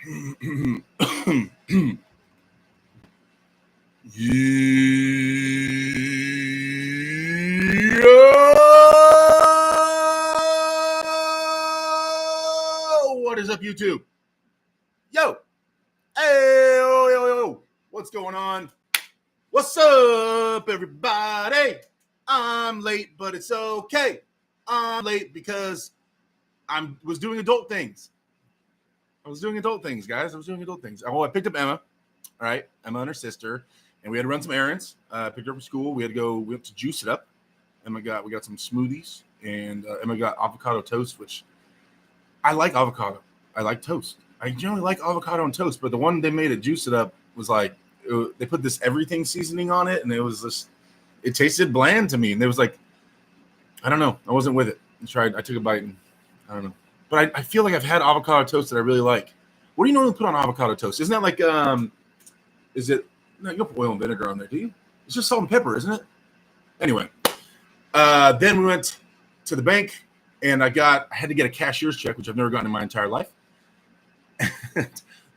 What is up, YouTube? Yo! Hey! Yo! What's going on? What's up, everybody? I'm late, but it's okay. I'm late because I was doing adult things. Guys. I was doing adult things. Oh, I picked up Emma. All right, Emma and her sister, and we had to run some errands. Picked her up from school. We went to juice it up. We got some smoothies, and Emma got avocado toast, which I like avocado. I like toast. I generally like avocado and toast, but the one they made at Juice It Up was like they put this everything seasoning on it, and it tasted bland to me. And it was like, I don't know, I wasn't with it. I took a bite, and I don't know. But I feel like I've had avocado toast that I really like. What do you normally put on avocado toast? Isn't that like is it? No, you don't put oil and vinegar on there, do you? It's just salt and pepper, isn't it? Anyway, then we went to the bank, and I had to get a cashier's check, which I've never gotten in my entire life.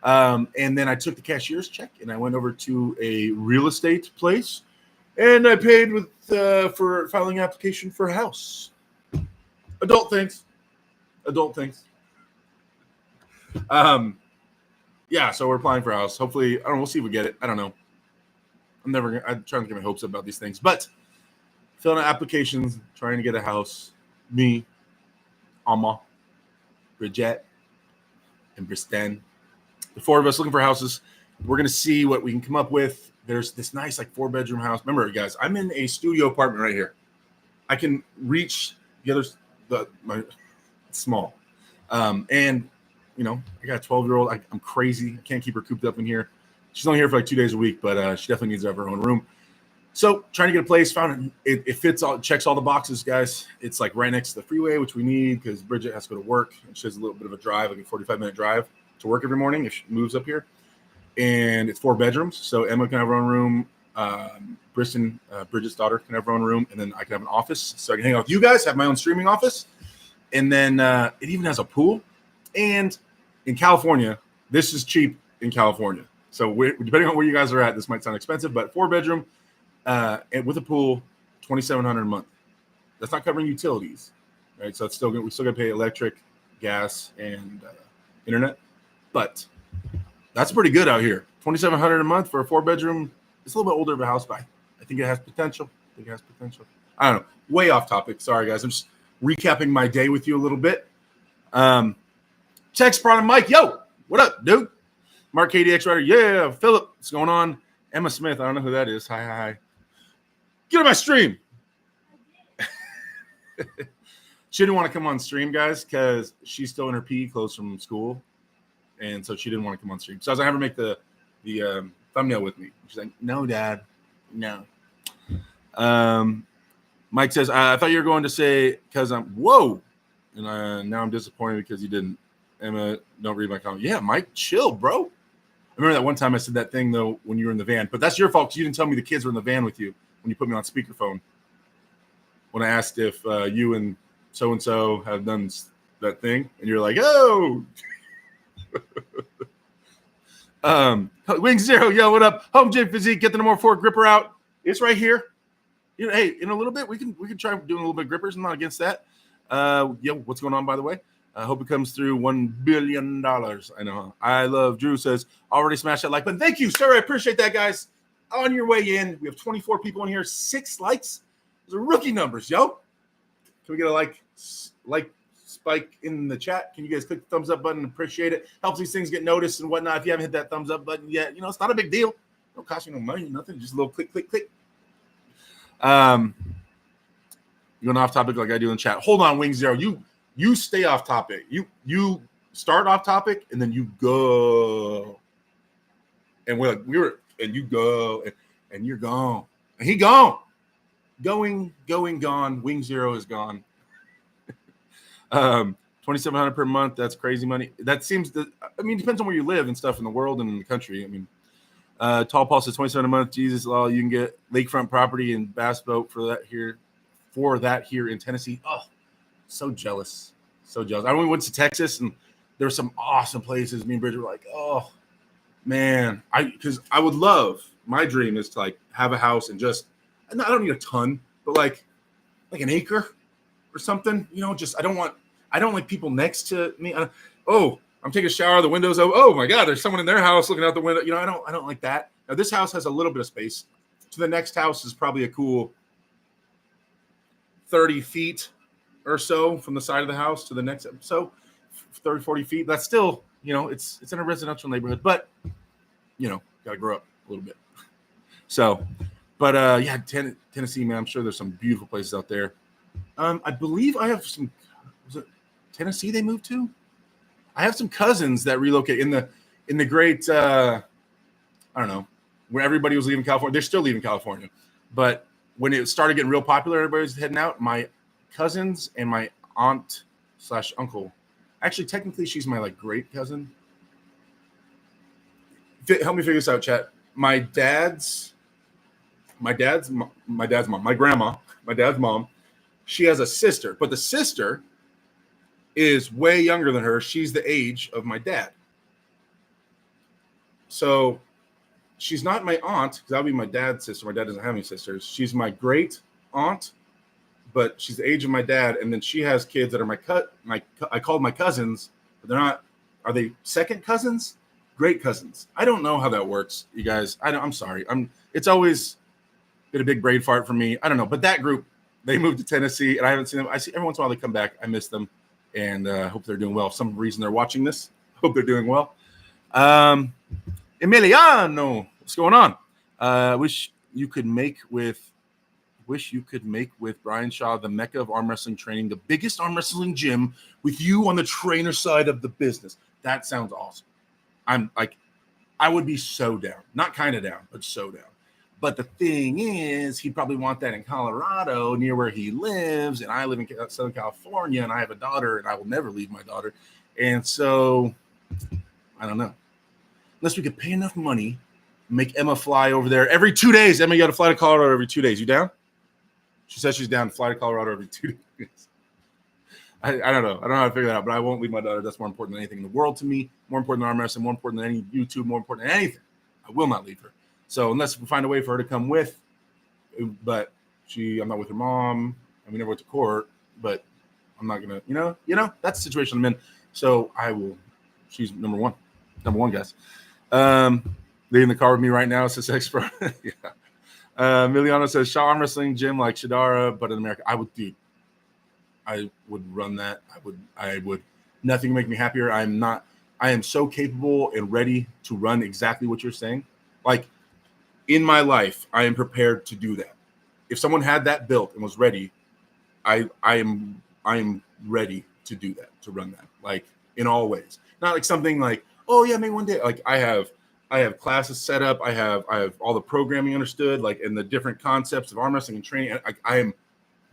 And then I took the cashier's check, and I went over to a real estate place, and I paid for filing an application for a house. Adult things. Yeah, so we're applying for a house. Hopefully, we'll see if we get it. I don't know. I'm trying to get my hopes up about these things, but filling out applications, trying to get a house. Me, Alma, Bridget, and Bristen. The four of us looking for houses. We're going to see what we can come up with. There's this nice 4-bedroom house. Remember, guys, I'm in a studio apartment right here. I can reach it's small. And, I got a 12-year-old. I'm crazy. I can't keep her cooped up in here. She's only here for 2 days a week, but she definitely needs to have her own room. So trying to get a place, found it fits checks all the boxes, guys. It's right next to the freeway, which we need because Bridget has to go to work. And she has a little bit of a drive, a 45-minute drive to work every morning if she moves up here. And it's 4 bedrooms. So Emma can have her own room. Bridget's daughter can have her own room. And then I can have an office. So I can hang out with you guys, have my own streaming office. And then it even has a pool. And in California, this is cheap in California. So depending on where you guys are at, this might sound expensive, but 4-bedroom and with a pool, $2,700 a month. That's not covering utilities, right? So we still got to pay electric, gas, and internet. But that's pretty good out here. $2,700 a month for a 4-bedroom. It's a little bit older of a house, but I think it has potential. I don't know. Way off topic. Sorry, guys. I'm just recapping my day with you a little bit. Text Prawn and Mike. Yo, what up, dude? Mark KDX Rider. Yeah, Philip. What's going on? Emma Smith. I don't know who that is. Hi. Get on my stream. She didn't want to come on stream, guys, because she's still in her PE clothes from school. And so she didn't want to come on stream. So I was going to have her make the thumbnail with me. She's like, no, Dad. No. Mike says, I thought you were going to say, because I'm, whoa. And now I'm disappointed because you didn't. Emma, don't read my comment. Yeah, Mike, chill, bro. I remember that one time I said that thing, though, when you were in the van. But that's your fault because you didn't tell me the kids were in the van with you when you put me on speakerphone. When I asked if you and so-and-so have done that thing. And you're like, oh. Wing Zero, yo, what up? Home Gym Physique, get the number 4 gripper out. It's right here. Hey, in a little bit, we can try doing a little bit of grippers. I'm not against that. What's going on, by the way? I hope it comes through $1 billion. I know. I love Drew says, already smashed that like button. Thank you, sir. I appreciate that, guys. On your way in, we have 24 people in here, 6 likes. Those are rookie numbers, yo. Can we get a like spike in the chat? Can you guys click the thumbs up button? Appreciate it. Helps these things get noticed and whatnot. If you haven't hit that thumbs up button yet, it's not a big deal. Don't cost you no money, nothing. Just a little click. Going off topic like I do in chat. Hold on, Wing Zero. You stay off topic. You start off topic and then you go. And you go and you're gone. And he gone. Going, gone. Wing Zero is gone. $2,700 per month. That's crazy money. That seems it depends on where you live and stuff in the world and in the country. Tall Paul says $2,700 a month. Jesus law, you can get lakefront property and bass boat for that here in Tennessee. Oh, so jealous. I went to Texas and There's some awesome places. Me and Bridget were like, oh man, because I would love, my dream is to like have a house and just, I don't need a ton, but like an acre or something, just I don't like people next to me. I'm taking a shower, the windows open. Oh my God, there's someone in their house looking out the window. I don't like that. Now this house has a little bit of space. To the next house is probably a cool 30 feet or so from the side of the house to the next. So 30, 40 feet. That's still, it's in a residential neighborhood, but got to grow up a little bit. So, but yeah, Tennessee, man, I'm sure there's some beautiful places out there. I believe I have some, was it Tennessee they moved to? I have some cousins that relocate in the great, I don't know, where everybody was leaving California. They're still leaving California. But when it started getting real popular, everybody was heading out. My cousins and my aunt / uncle, actually, technically, she's my like great cousin. Help me figure this out, chat. My dad's mom, my grandma, my dad's mom, she has a sister, but the sister is way younger than her. She's the age of my dad. So she's not my aunt, because that would be my dad's sister. My dad doesn't have any sisters. She's my great aunt, but she's the age of my dad. And then she has kids that are I called my cousins, but they're not. Are they second cousins? Great cousins. I don't know how that works, you guys. I'm sorry. It's always been a big brain fart for me. I don't know. But that group, they moved to Tennessee, and I haven't seen them. I see every once in a while they come back. I miss them, and hope they're doing well. For some reason they're watching this. Hope they're doing well. Emiliano, what's going on? Wish you could make with Brian Shaw the mecca of arm wrestling training, the biggest arm wrestling gym, with you on the trainer side of the business. That sounds awesome. I would be so down. Not kind of down, but so down. But the thing is, he'd probably want that in Colorado, near where he lives, and I live in Southern California, and I have a daughter, and I will never leave my daughter. And so, I don't know. Unless we could pay enough money, make Emma fly over there every 2 days. Emma, you got to fly to Colorado every 2 days. You down? She says she's down to fly to Colorado every 2 days. I don't know. I don't know how to figure that out, but I won't leave my daughter. That's more important than anything in the world to me. More important than arm wrestling, more important than any YouTube, more important than anything. I will not leave her. So unless we find a way for her to come with, but I'm not with her mom, and we never went to court, but I'm not going to, that's the situation I'm in. So I will, she's number one, guys. Leaving the car with me right now, says Expro. Yeah. Miliano says, Shaw arm wrestling gym like Shadara, but in America. I would run that. I would. Nothing would make me happier. I am so capable and ready to run exactly what you're saying. Like, in my life, I am prepared to do that. If someone had that built and was ready, I am ready to do that, to run that. Like, in all ways. Not like something like, oh yeah, maybe one day. Like, I have classes set up. I have all the programming understood, like, and the different concepts of arm wrestling and training. I am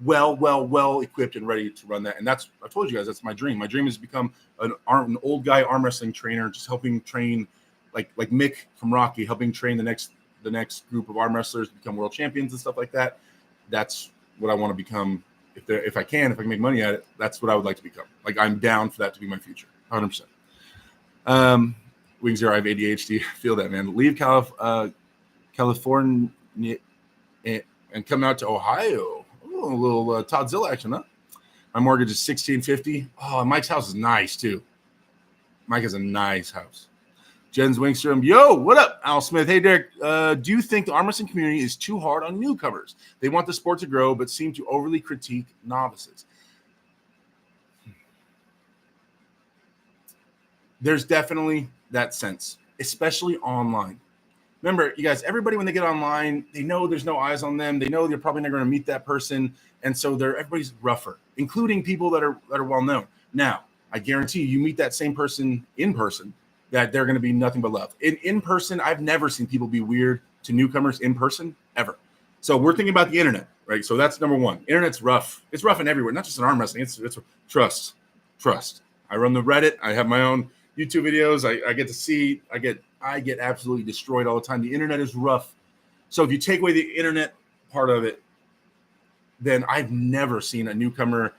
well equipped and ready to run that. And I told you guys, that's my dream. My dream is to become an old guy arm wrestling trainer, just helping train like Mick from Rocky, helping train the next group of arm wrestlers to become world champions and stuff like that. That's what I want to become. If I can make money at it, that's what I would like to become. Like, I'm down for that to be my future. 100%. Wings Zero, I have ADHD. Feel that, man. Leave California and come out to Ohio. Ooh, a little Toddzilla action, huh? My mortgage is $1,650. Oh, Mike's house is nice too. Mike has a nice house. Jen's Wingstrom. Yo, what up? Al Smith. Hey, Derek. Do you think the arm wrestling community is too hard on newcomers? They want the sport to grow, but seem to overly critique novices. There's definitely that sense, especially online. Remember, you guys, everybody, when they get online, they know there's no eyes on them. They know they're probably never going to meet that person. And so everybody's rougher, including people that are well known. Now, I guarantee you meet that same person in person, that they're going to be nothing but love. In person, I've never seen people be weird to newcomers in person, ever. So we're thinking about the internet, right? So that's number one. Internet's rough. It's rough in everywhere, not just in arm wrestling. It's trust. I run the Reddit. I have my own YouTube videos. I get to see. I get absolutely destroyed all the time. The internet is rough. So if you take away the internet part of it, then I've never seen a newcomer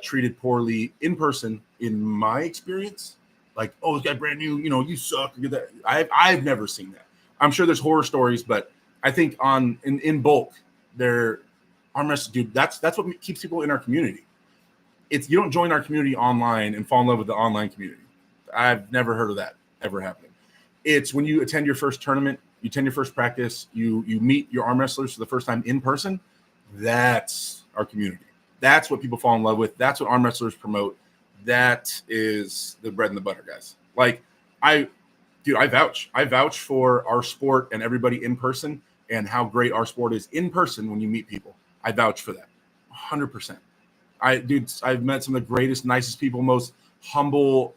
treated poorly in person in my experience. like, oh, this guy brand new, you suck. I've never seen that. I'm sure there's horror stories, but I think in bulk, they're arm wrestling, dude. That's what keeps people in our community. It's you don't join our community online and fall in love with the online community. I've never heard of that ever happening. It's when you attend your first tournament, you attend your first practice, you meet your arm wrestlers for the first time in person. That's our community. That's what people fall in love with. That's what arm wrestlers promote. That is the bread and the butter, guys. Like I vouch. I vouch for our sport and everybody in person and how great our sport is in person when you meet people. I vouch for that 100%. I've met some of the greatest, nicest people, most humble,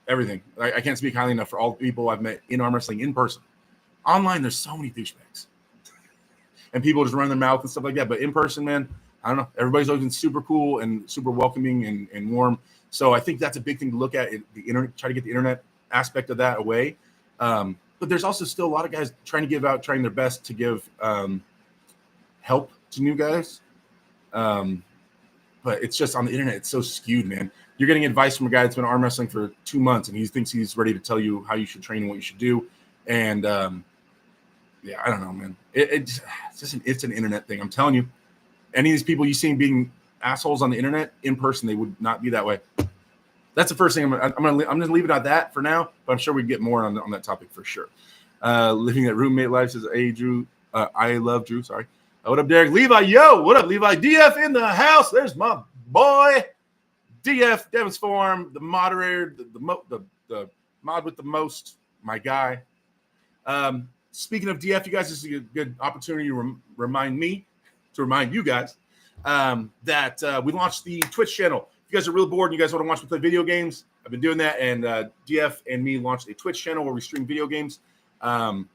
everything. I can't speak highly enough for all the people I've met in arm wrestling in person. Online, there's so many douchebags. And people just run their mouth and stuff like that. But in person, man, I don't know. Everybody's always been super cool and super welcoming and warm. So I think that's a big thing to look at. The internet, try to get the internet aspect of that away. But there's also still a lot of guys trying their best to give help to new guys. But it's just on the internet. It's so skewed, man. You're getting advice from a guy that's been arm wrestling for 2 months, and he thinks he's ready to tell you how you should train and what you should do. And yeah, I don't know, man. It's an internet thing. I'm telling you, any of these people you see being assholes on the internet in person, they would not be that way. That's the first thing. I'm gonna leave it at that for now. But I'm sure we get more on that topic for sure. Living that roommate life says, "Hey Drew, I love Drew." Sorry. What up, Derek? Levi, yo, what up, Levi? DF in the house. There's my boy, DF Devon's Forum, the moderator, the mod with the most, my guy. Speaking of DF, you guys, this is a good opportunity to remind you guys that we launched the Twitch channel. If you guys are real bored and you guys want to watch me play video games, I've been doing that. And DF and me launched a Twitch channel where we stream video games. And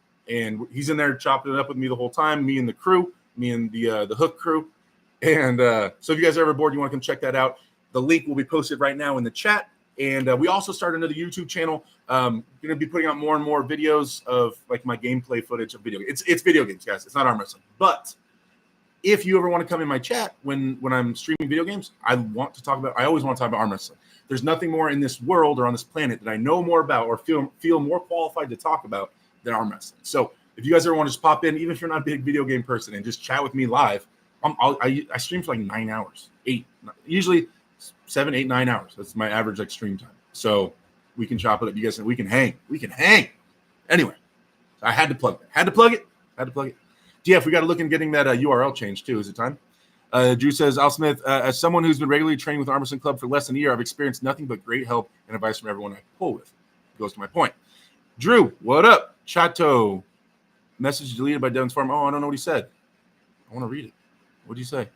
he's in there chopping it up with me the whole time, me and the crew. Me and the Hook crew. And so if you guys are ever bored, you want to come check that out, the link will be posted right now in the chat. And we also started another YouTube channel. Going to be putting out more and more videos of like my gameplay footage of video games. It's video games, guys. It's not arm wrestling. But if you ever want to come in my chat when I'm streaming video games, I always want to talk about arm wrestling. There's nothing more in this world or on this planet that I know more about or feel more qualified to talk about than arm wrestling. So if you guys ever want to just pop in, even if you're not a big video game person, and just chat with me live, I stream for like 9 hours, usually 7, 8, 9 hours. That's my average like stream time. So we can chop it up. You guys, we can hang. Anyway, I had to plug it. DF, we got to look in getting that URL changed too. Is it time? Drew says, Al Smith, as someone who's been regularly training with Arm Wrestling Club for less than a year, I've experienced nothing but great help and advice from everyone I pull with. It goes to my point. Drew, what up? Chato. Message deleted by Devon's Farm. Oh, I don't know what he said. I want to read it. What did you say?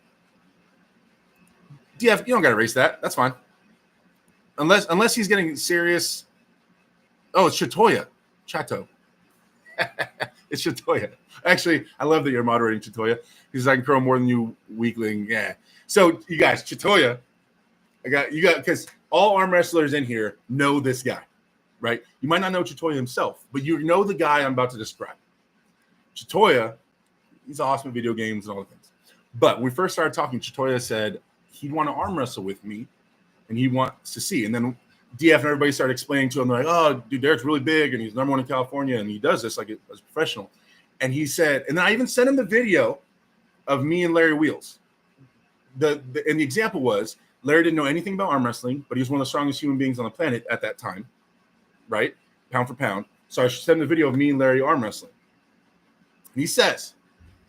DF, you don't got to erase that. That's fine. Unless he's getting serious. Oh, it's Chatoya. Chato. It's Chatoya. Actually, I love that you're moderating Chatoya because I can crow more than you, weakling. Yeah. So you guys, Chatoya, because all arm wrestlers in here know this guy, right? You might not know Chatoya himself, but you know the guy I'm about to describe. Chatoya, he's awesome at video games and all the things. But when we first started talking, Chatoya said he'd want to arm wrestle with me and he wants to see. And then DF and everybody started explaining to him, like, oh, dude, Derek's really big and he's number one in California and he does this like as a professional. And he said, and then I even sent him the video of me and Larry Wheels. And the example was Larry didn't know anything about arm wrestling, but he was one of the strongest human beings on the planet at that time, right? Pound for pound. So I sent him the video of me and Larry arm wrestling. And he says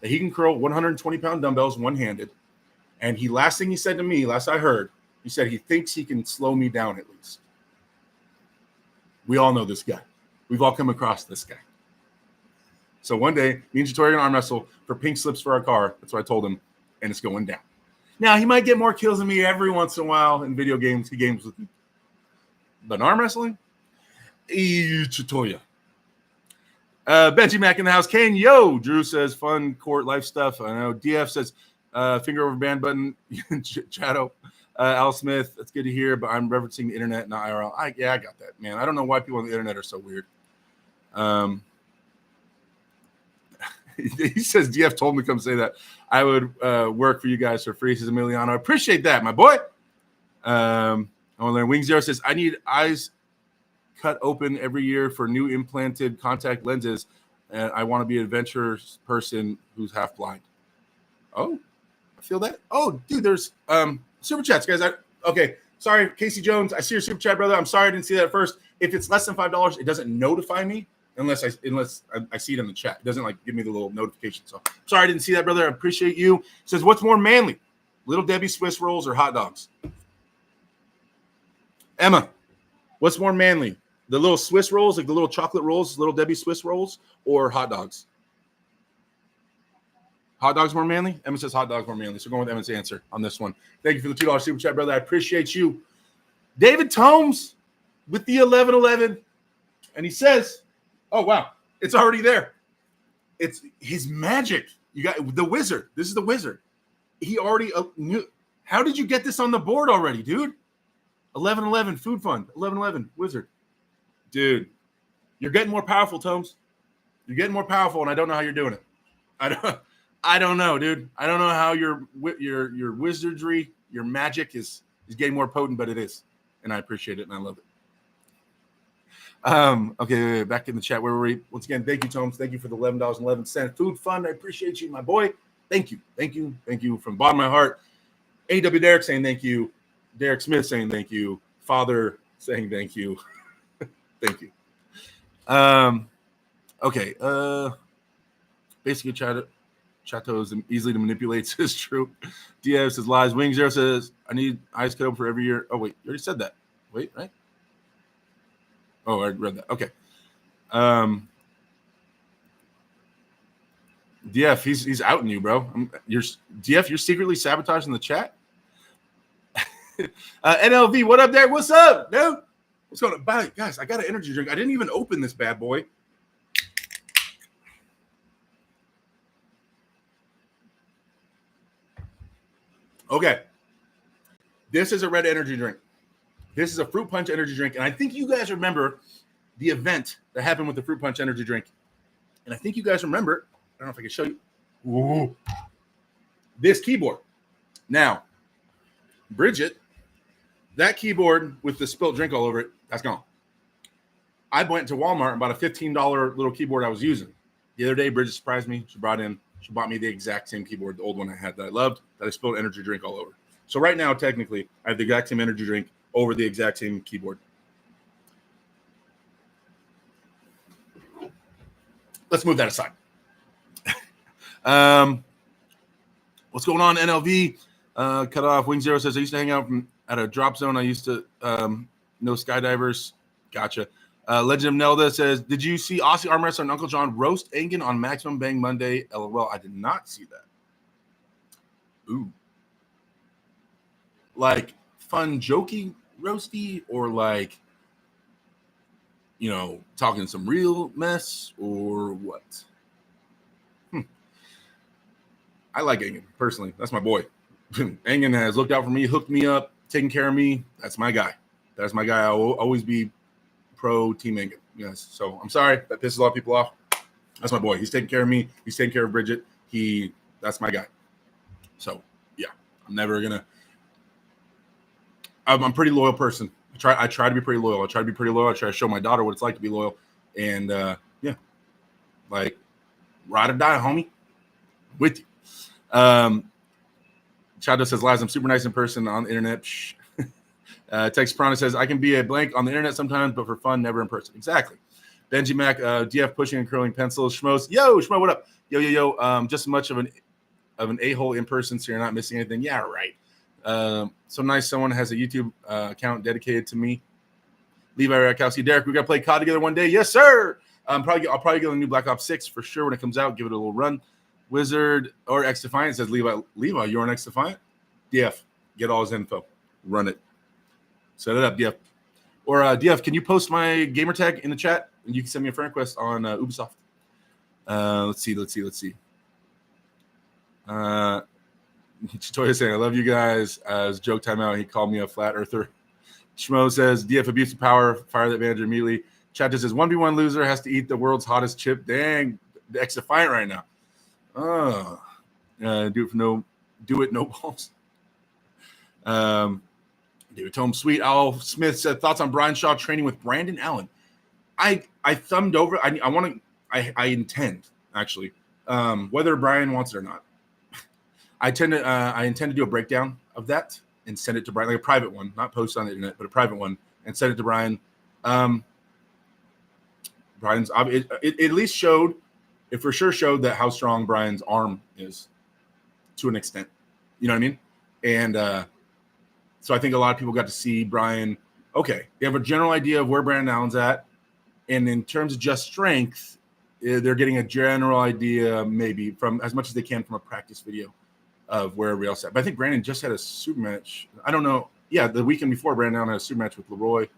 that he can curl 120-pound dumbbells one-handed. And last thing he said to me, last I heard, he said he thinks he can slow me down at least. We all know this guy. We've all come across this guy. So one day, me and Chatoya are going to arm wrestle for pink slips for our car. That's what I told him. And it's going down. Now, he might get more kills than me every once in a while in video games. He games with me. But in arm wrestling, Chatoya. Benji Mac in the house. Kane, yo. Drew says fun court life stuff. I know. DF says finger over band button. Chato. Al Smith, that's good to hear, but I'm referencing the internet, not IRL. I got that, man. I don't know why people on the internet are so weird. He says DF told me to come say that. I would work for you guys for free, says Emiliano. I appreciate that, my boy. I want to learn. Wing Zero says, I need eyes cut open every year for new implanted contact lenses, and I want to be an adventurous person who's half blind. Oh, I feel that. Oh, dude, there's super chats, guys. Okay, sorry, Casey Jones. I see your super chat, brother. I'm sorry I didn't see that at first. If it's less than $5, it doesn't notify me unless I see it in the chat. It doesn't like give me the little notification. So sorry I didn't see that, brother. I appreciate you. It says, what's more manly, Little Debbie Swiss rolls or hot dogs? Emma, what's more manly, the little Swiss rolls, like the little chocolate rolls, Little Debbie Swiss rolls, or hot dogs? Hot dogs more manly? Emma says hot dogs more manly. So going with Emma's answer on this one. Thank you for the $2 super chat, brother. I appreciate you. David Tomes with the 1111. And he says, oh, wow, it's already there. It's his magic. You got the wizard. This is the wizard. He already knew. How did you get this on the board already, dude? 1111 food fund. 1111 wizard. Dude, you're getting more powerful, Tomes. You're getting more powerful, and I don't know how you're doing it. I don't know, dude. I don't know how your wizardry, your magic is getting more potent, but it is, and I appreciate it and I love it. Okay, back in the chat. Where were we? Once again, thank you, Tomes. Thank you for the $11.11 food fund. I appreciate you, my boy. Thank you from the bottom of my heart. A.W. Derek saying thank you. Derek Smith saying thank you. Father saying thank you. Thank you. Okay. Basically, Chateau is easily to manipulate. Says true. DF says lies. Wing Zero says I need eyes cut open for every year. Oh wait, you already said that. Wait, right? Oh, I read that. Okay. DF, he's outing you, bro. DF, you're secretly sabotaging the chat. NLV, what up there? What's up, dude? What's going on? Guys, I got an energy drink. I didn't even open this bad boy. Okay. This is a red energy drink. This is a fruit punch energy drink. And I think you guys remember the event that happened with the fruit punch energy drink. And I think you guys remember, I don't know if I can show you. Ooh, this keyboard. Now, Bridget, that keyboard with the spilt drink all over it, that's gone. I went to Walmart and bought a $15 little keyboard I was using. The other day, Bridget surprised me. She bought me the exact same keyboard, the old one I had that I loved, that I spilled energy drink all over. So right now, technically, I have the exact same energy drink over the exact same keyboard. Let's move that aside. What's going on, NLV? Cut off. Wing Zero says, I used to hang out at a drop zone. I used to know skydivers. Gotcha. Legend of Nelda says, did you see Aussie Arm Wrestler and Uncle John roast Engen on Maximum Bang Monday? LOL. I did not see that. Ooh. Like fun, jokey, roasty, or like, talking some real mess, or what? I like Engen, personally. That's my boy. Engen has looked out for me, hooked me up, taken care of me. That's my guy. That's my guy. I will always be pro Team Engen. Yes. So I'm sorry that pisses a lot of people off. That's my boy. He's taking care of me. He's taking care of Bridget. That's my guy. So yeah, I'm never gonna. I'm a pretty loyal person. I try to be pretty loyal. I try to show my daughter what it's like to be loyal. And yeah, like ride or die, homie. With you. Chado says, lies, I'm super nice in person, on the internet. Tex Prana says, I can be a blank on the internet sometimes, but for fun, never in person. Exactly. Benji Mac, DF pushing and curling pencils. Schmoes, yo, Schmo, what up? Yo. Just as much of an a-hole in person, so you're not missing anything. Yeah, right. So nice someone has a YouTube account dedicated to me. Levi Rakowski, Derek, we got to play COD together one day. Yes, sir. I'll probably get a new Black Ops 6 for sure when it comes out. Give it a little run. Wizard or X Defiant says, Levi, you're on X Defiant? DF, get all his info. Run it. Set it up, DF. Or DF, can you post my gamer tag in the chat? And you can send me a friend request on Ubisoft. Let's see. Chitoya saying, I love you guys. As joke time out, he called me a flat earther. Schmo says, DF abuse of power, fire that manager immediately. Chat just says, 1v1 loser has to eat the world's hottest chip. Dang, the X Defiant right now. Do it, no balls. David Tome, sweet. Al Smith said thoughts on Brian Shaw training with Brandon Allen. I thumbed over. I intend actually, whether Brian wants it or not. I intend to do a breakdown of that and send it to Brian, like a private one, not post on the internet, but a private one, and send it to Brian. Brian's it at least showed, it for sure showed that how strong Brian's arm is to an extent. You know what I mean? And so I think a lot of people got to see Brian. Okay, they have a general idea of where Brandon Allen's at, and in terms of just strength, they're getting a general idea, maybe from as much as they can from a practice video of where everybody else at. But I think Brandon just had a super match. I don't know. Yeah, the weekend before, Brandon Allen had a super match with Leroy,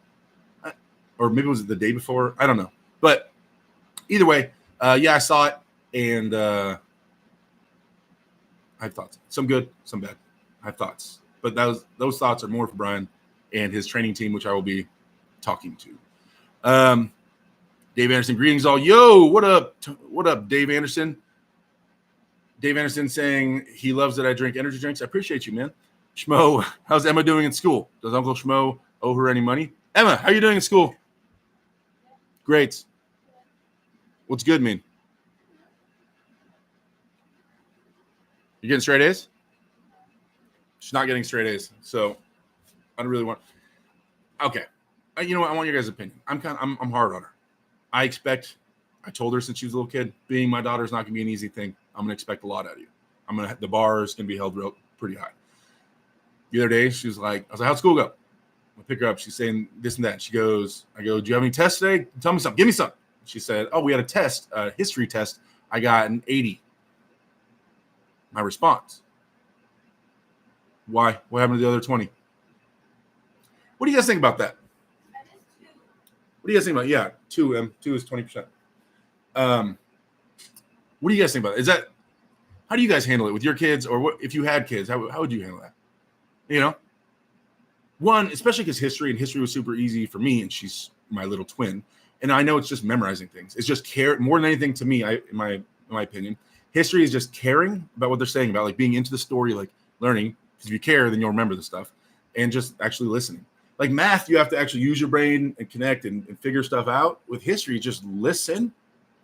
or maybe it was the day before. I don't know. But either way, yeah, I saw it, and I have thoughts. Some good, some bad. I have thoughts. But those thoughts are more for Brian and his training team, which I will be talking to. Dave Anderson, greetings all. Yo, what up? What up, Dave Anderson? Dave Anderson saying he loves that I drink energy drinks. I appreciate you, man. Schmo, how's Emma doing in school? Does Uncle Schmo owe her any money? Emma, how are you doing in school? Great. What's good mean? You getting straight A's? She's not getting straight A's, so I don't really want. Okay, you know what? I want your guys' opinion. I'm hard on her. I told her since she was a little kid, being my daughter is not going to be an easy thing. I'm going to expect a lot out of you. The bar is going to be held pretty high. The other day, she was like, I was like, how'd school go? I pick her up. She's saying this and that. She goes, I go, do you have any tests today? Tell me something. Give me something. She said, oh, we had a test, a history test. I got an 80. My response, why? What happened to the other 20? What do you guys think about that? What do you guys think about? Yeah, 2 is 20%. What do you guys think about it? How do you guys handle it with your kids, or what if you had kids? How would you handle that? You know, one, especially because history was super easy for me, and she's my little twin, and I know it's just memorizing things. It's just care more than anything to me. In my opinion, history is just caring about what they're saying about, like being into the story, like learning. Because if you care, then you'll remember the stuff, and just actually listening. Like math, you have to actually use your brain and connect and figure stuff out. With history, just listen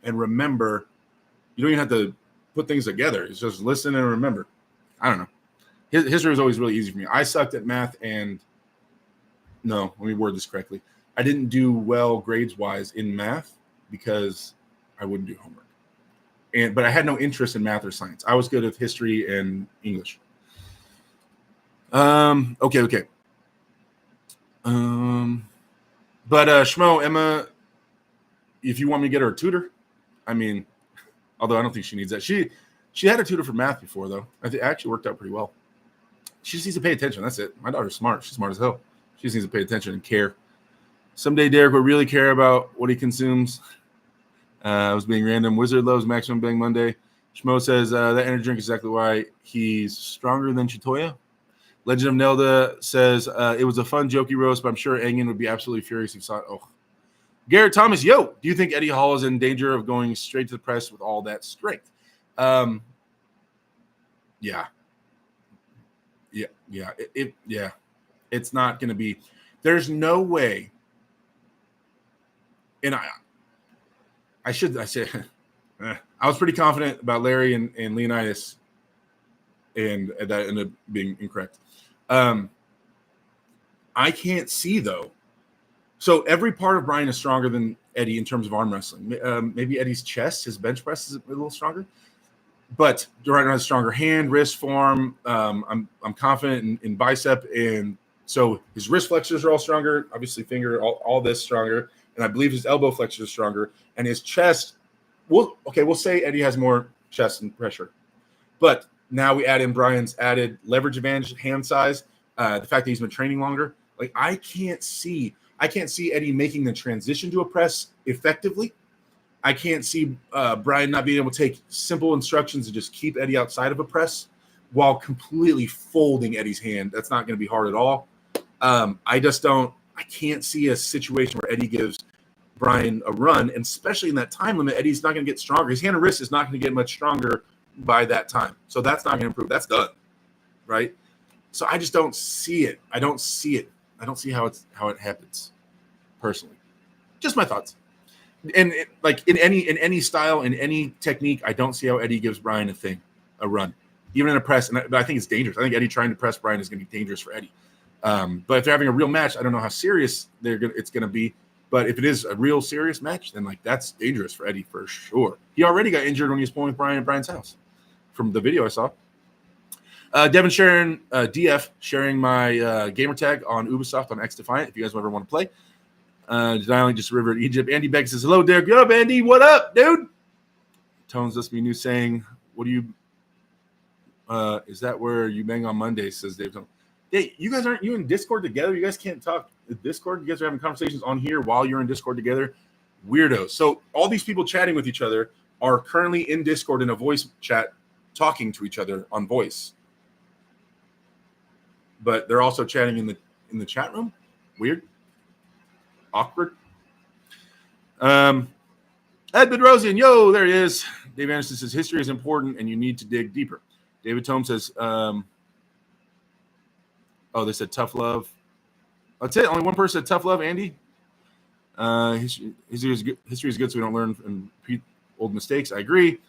and remember. You don't even have to put things together. It's just listen and remember. I don't know. History was always really easy for me. I sucked at math, and no, let me word this correctly. I didn't do well grades-wise in math because I wouldn't do homework. But I had no interest in math or science. I was good at history and English. Okay. But Schmo, Emma, if you want me to get her a tutor, I mean, although I don't think she needs that. She had a tutor for math before, though. I think it actually worked out pretty well. She just needs to pay attention. That's it. My daughter's smart. She's smart as hell. She just needs to pay attention and care. Someday Derek will really care about what he consumes. I was being random. Wizard loves Maximum Bang Monday. Schmo says that energy drink is exactly why he's stronger than Chitoya. Legend of Nelda says it was a fun, jokey roast, but I'm sure Engen would be absolutely furious if he saw it. Oh. Garrett Thomas, yo, do you think Eddie Hall is in danger of going straight to the press with all that strength? Yeah. It's not going to be. There's no way. And I say, I was pretty confident about Larry and Leonidas, and that ended up being incorrect. I can't see, though. So every part of Brian is stronger than Eddie in terms of arm wrestling. Maybe Eddie's chest, his bench press is a little stronger. But Brian has a stronger hand, wrist, forearm. I'm confident in bicep. And so his wrist flexors are all stronger. Obviously, finger, all this stronger. And I believe his elbow flexors are stronger. And his chest, we'll say Eddie has more chest and pressure. But now we add in Brian's added leverage advantage, hand size, the fact that he's been training longer. Like I can't see Eddie making the transition to a press effectively. I can't see Brian not being able to take simple instructions and just keep Eddie outside of a press while completely folding Eddie's hand. That's not going to be hard at all. I can't see a situation where Eddie gives Brian a run, and especially in that time limit, Eddie's not going to get stronger. His hand and wrist is not going to get much stronger by that time. So that's not going to improve. That's done, right? So I just don't see it. I don't see it. I don't see how it happens. Personally, just my thoughts. And like in any style, in any technique, I don't see how Eddie gives Brian a run, even in a press. But I think it's dangerous. I think Eddie trying to press Brian is going to be dangerous for Eddie. But if they're having a real match, I don't know how serious it's going to be. But if it is a real serious match, then like that's dangerous for Eddie for sure. He already got injured when he was pulling with Brian at Brian's house, from the video I saw. Devin sharing DF sharing my gamer tag on Ubisoft on X Defiant. If you guys ever want to play, did I only just river at Egypt? Andy Beck says hello, Derek. Yo, Andy, what up, dude? Tones must be new saying, "What do you? Is that where you bang on Monday?" Says Dave. Hey, you guys aren't you in Discord together? You guys can't talk Discord. You guys are having conversations on here while you're in Discord together. Weirdos. So all these people chatting with each other are currently in Discord in a voice chat, talking to each other on voice. But they're also chatting in the chat room. Weird. Awkward. Edmund Rosian, yo, there he is. Dave Anderson says history is important and you need to dig deeper. David Tome says, they said tough love. That's it. Only one person said tough love, Andy. History is good, so we don't learn and repeat old mistakes. I agree.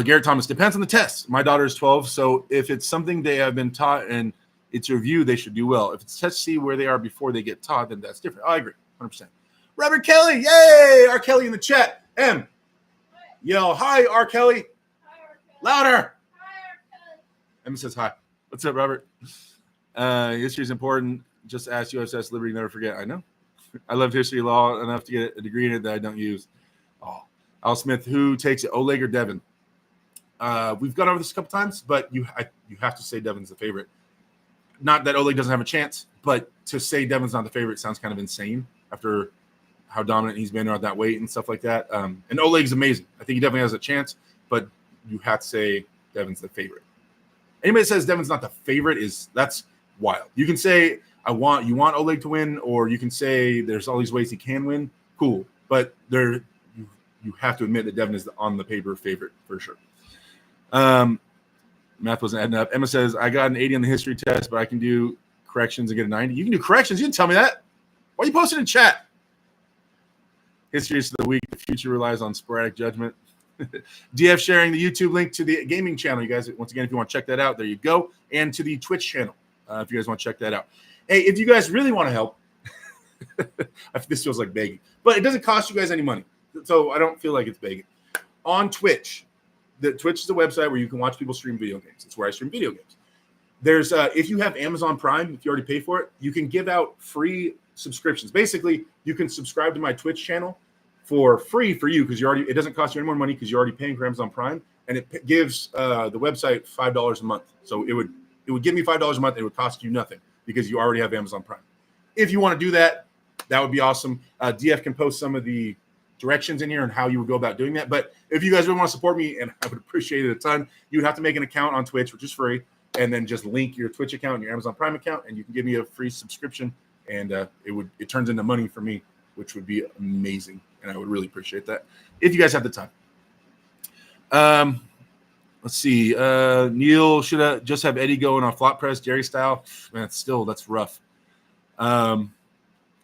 Garrett Thomas, depends on the test. My daughter is 12, so if it's something they have been taught and it's a review, they should do well. If it's test to see where they are before they get taught, then that's different. I agree, 100%. Robert Kelly, yay! R. Kelly in the chat. M. Yell, hi, R. Kelly. Hi, R. Kelly. Louder. Hi, R. Kelly. M says hi. What's up, Robert? History is important. Just ask USS Liberty, never forget. I know. I love history law enough to get a degree in it that I don't use. Oh, Al Smith, who takes it, Oleg or Devin? We've gone over this a couple times, but you have to say Devin's the favorite. Not that Oleg doesn't have a chance, but to say Devin's not the favorite sounds kind of insane after how dominant he's been at that weight and stuff like that. And Oleg's amazing. I think he definitely has a chance, but you have to say Devin's the favorite. Anybody that says Devin's not the favorite that's wild. You can say you want Oleg to win, or you can say there's all these ways he can win. Cool, but you have to admit that Devin is on the paper favorite for sure. Math wasn't adding up. Emma says, I got an 80 on the history test, but I can do corrections and get a 90. You can do corrections. You didn't tell me that. Why are you posting in chat? History is the week. The future relies on sporadic judgment. DF sharing the YouTube link to the gaming channel. You guys, once again, if you want to check that out, there you go. And to the Twitch channel, if you guys want to check that out. Hey, if you guys really want to help, this feels like begging, but it doesn't cost you guys any money. So I don't feel like it's begging. On Twitch, Twitch is a website where you can watch people stream video games. It's where I stream video games. There's if you have Amazon Prime, if you already pay for it, you can give out free subscriptions. Basically, you can subscribe to my Twitch channel for free for you because it doesn't cost you any more money because you're already paying for Amazon Prime, and it gives the website $5 a month. So it would give me $5 a month. It would cost you nothing because you already have Amazon Prime. If you want to do that, that would be awesome. DF can post some of the directions in here and how you would go about doing that. But if you guys really want to support me, and I would appreciate it a ton, you would have to make an account on Twitch, which is free, and then just link your Twitch account and your Amazon Prime account, and you can give me a free subscription, and it turns into money for me, which would be amazing, and I would really appreciate that if you guys have the time. Let's see. Neil should have just have Eddie going on flop press, Jerry style. Man, that's rough.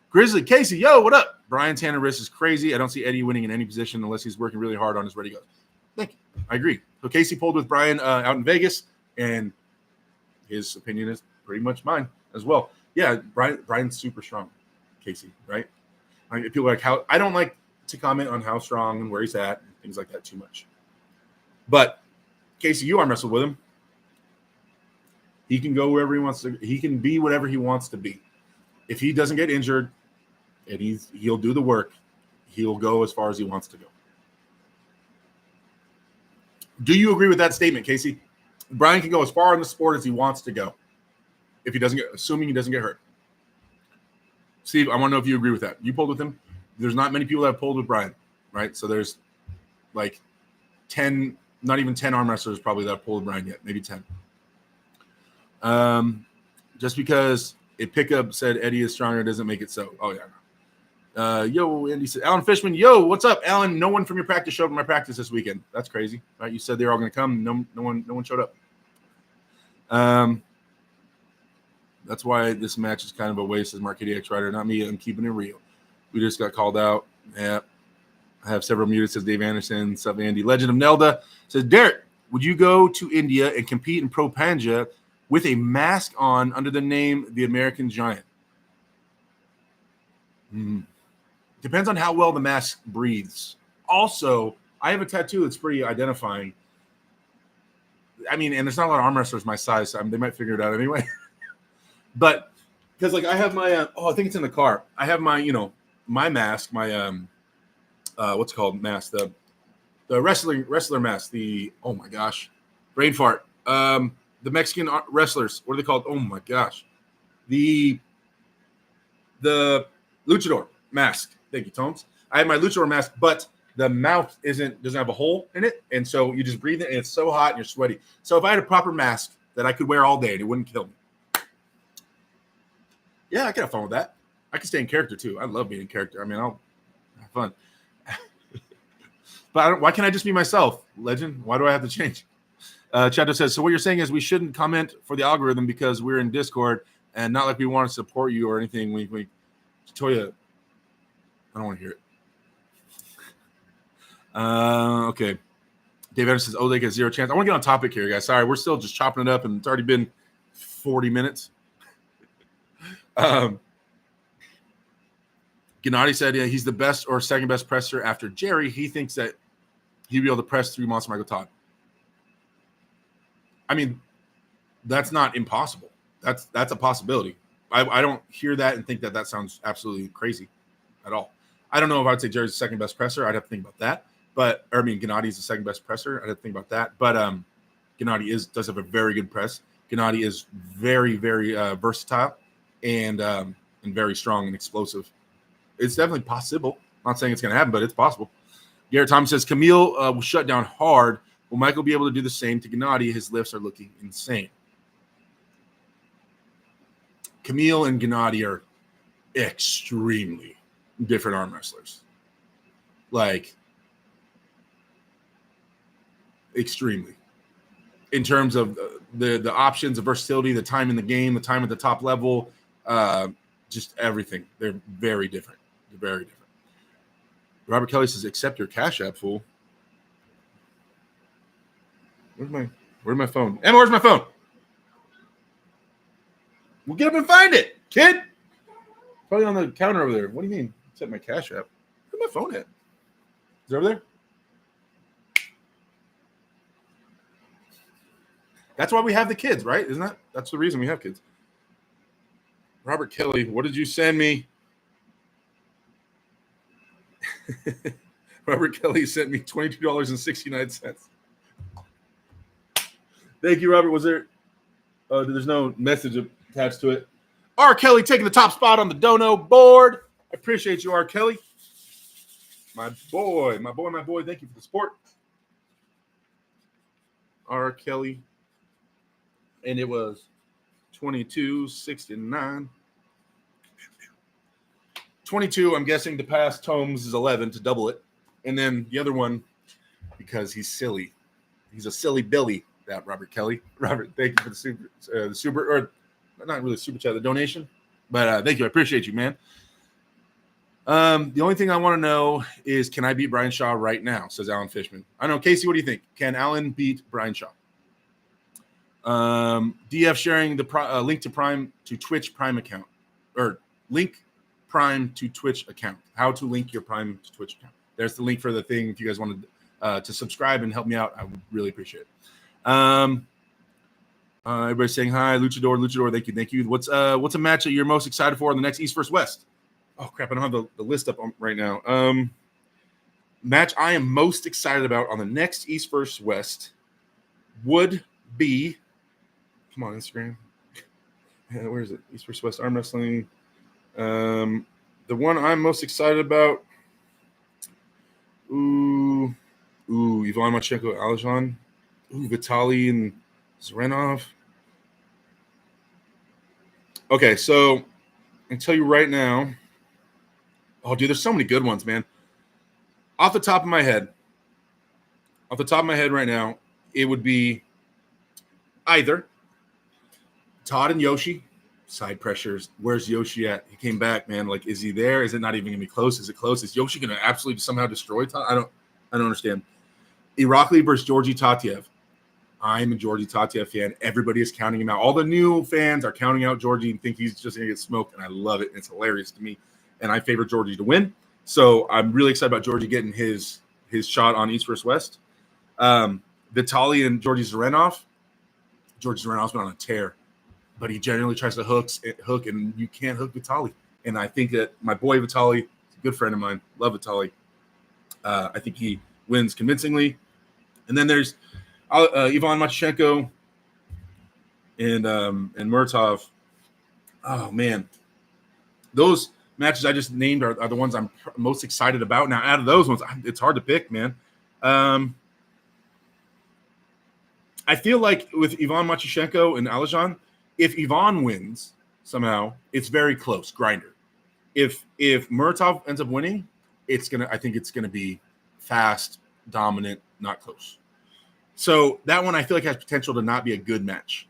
Grizzly Casey, yo, what up? Brian's hand and wrist is crazy. I don't see Eddie winning in any position unless he's working really hard on his ready goes. Thank you. I agree. So Casey pulled with Brian out in Vegas, and his opinion is pretty much mine as well. Yeah, Brian's super strong, Casey, right? People like how I don't like to comment on how strong and where he's at and things like that too much. But Casey, you arm wrestled with him. He can go wherever he wants to. He can be whatever he wants to be. If he doesn't get injured and he'll do the work, he'll go as far as he wants to go. Do you agree with that statement, Casey? Brian can go as far in the sport as he wants to go. If he doesn't assuming he doesn't get hurt. Steve, I want to know if you agree with that. You pulled with him. There's not many people that have pulled with Brian, right? So there's like 10, not even 10 arm wrestlers probably that have pulled with Brian yet, maybe 10. Just because a pickup said Eddie is stronger doesn't make it so. Oh yeah. Yo, Andy said, Alan Fishman, yo, what's up, Alan? No one from your practice showed up at my practice this weekend. That's crazy, right? You said they were all going to come. No one showed up. That's why this match is kind of a waste, as Mark X Rider. Not me. I'm keeping it real. We just got called out. Yeah. I have several muted, says Dave Anderson. Sub Andy. Legend of Nelda says, Derek, would you go to India and compete in Pro Panja with a mask on under the name The American Giant? Depends on how well the mask breathes. Also, I have a tattoo that's pretty identifying. I mean, and there's not a lot of arm wrestlers my size, so they might figure it out anyway. But because like I have my I think it's in the car. I have my my mask, my what's it called mask, the wrestler mask. The oh my gosh, brain fart. The Mexican wrestlers. What are they called? Oh my gosh, the luchador mask. Thank you, Tones. I have my luchador mask, but the mouth doesn't have a hole in it, and so you just breathe it, and it's so hot and you're sweaty. So if I had a proper mask that I could wear all day and it wouldn't kill me, yeah, I could have fun with that. I can stay in character too. I love being in character. I mean, I'll have fun. But why can't I just be myself, Legend? Why do I have to change? Chato says, so what you're saying is we shouldn't comment for the algorithm because we're in Discord and not like we want to support you or anything. We Toya, I don't want to hear it. Okay. Dave Evans says, Oleg has 0 chance. I want to get on topic here, guys. Sorry, we're still just chopping it up, and it's already been 40 minutes. Gennady said, yeah, he's the best or second best presser after Jerry. He thinks that he'd be able to press through Monster Michael Todd. I mean, that's not impossible. That's a possibility. I don't hear that and think that sounds absolutely crazy at all. I don't know if I'd say Jerry's the second best presser. I'd have to think about that. Gennady's the second best presser. I'd have to think about that. But Gennady does have a very good press. Gennady is very, very versatile and very strong and explosive. It's definitely possible. I'm not saying it's going to happen, but it's possible. Garrett Thomas says, Camille will shut down hard. Will Michael be able to do the same to Gennady? His lifts are looking insane. Camille and Gennady are extremely different arm wrestlers. Like, extremely. In terms of the options, the versatility, the time in the game, the time at the top level, just everything. They're very different. They're very different. Robert Kelly says, accept your Cash App, fool. Where's my phone? Emma, where's my phone? Well, get up and find it, kid. Probably on the counter over there. What do you mean? Accept my Cash App. Where's my phone at? Is it over there? That's why we have the kids, right? Isn't that? That's the reason we have kids. Robert Kelly, what did you send me? Robert Kelly sent me $22.69. Thank you, Robert. Was there? There's no message attached to it. R. Kelly taking the top spot on the dono board. I appreciate you, R. Kelly. My boy. Thank you for the support. R. Kelly. And it was $22.69. 22, I'm guessing to pass Tomes is 11 to double it. And then the other one, because he's silly. He's a silly Billy, that Robert Kelly. Robert, thank you for the super, or not really super chat, the donation. But thank you. I appreciate you, man. The only thing I want to know is, can I beat Brian Shaw right now, says Alan Fishman. I don't know. Casey, what do you think? Can Alan beat Brian Shaw? DF sharing the link to Prime to Twitch Prime account, or link Prime to Twitch account. How to link your Prime to Twitch account. There's the link for the thing. If you guys wanted to subscribe and help me out, I would really appreciate it. Everybody's saying hi, Luchador. Thank you. What's a match that you're most excited for in the next East vs. West? Oh crap, I don't have the list up right now. Match I am most excited about on the next East vs. West would be. Come on, Instagram. Yeah, where is it? East vs. West arm wrestling. The one I'm most excited about. Ivan Machenko, Alajon. Vitaly and Zrenov. Okay, so I can tell you right now. Oh, dude, there's so many good ones, man. Off the top of my head right now, it would be either Todd and Yoshi Side pressures. Where's Yoshi at? He came back, man. Like, is he there? Is it not even gonna be close? Is it close? Is Yoshi gonna absolutely somehow destroy Todd? I don't understand. Irakli versus Georgi Tatiev. I'm a Georgi Tatiev fan. Everybody is counting him out. All the new fans are counting out Georgi and think he's just gonna get smoked, and I love it. It's hilarious to me, and I favor Georgi to win. So I'm really excited about Georgi getting his shot on East versus West. Vitaly and Georgi Zarenov. Georgi Zarenov's been on a tear, but he generally tries to hook, and you can't hook Vitaly. And I think that my boy Vitaly, a good friend of mine, love Vitaly. I think he wins convincingly. And then there's Ivan Machenko and Muratov. Oh man, those matches I just named are the ones I'm most excited about. Now, out of those ones, it's hard to pick, man. I feel like with Ivan Machenko and Alajan, if Ivan wins somehow, it's very close, grinder. If Muratov ends up winning, I think it's gonna be fast, dominant, not close. So that one I feel like has potential to not be a good match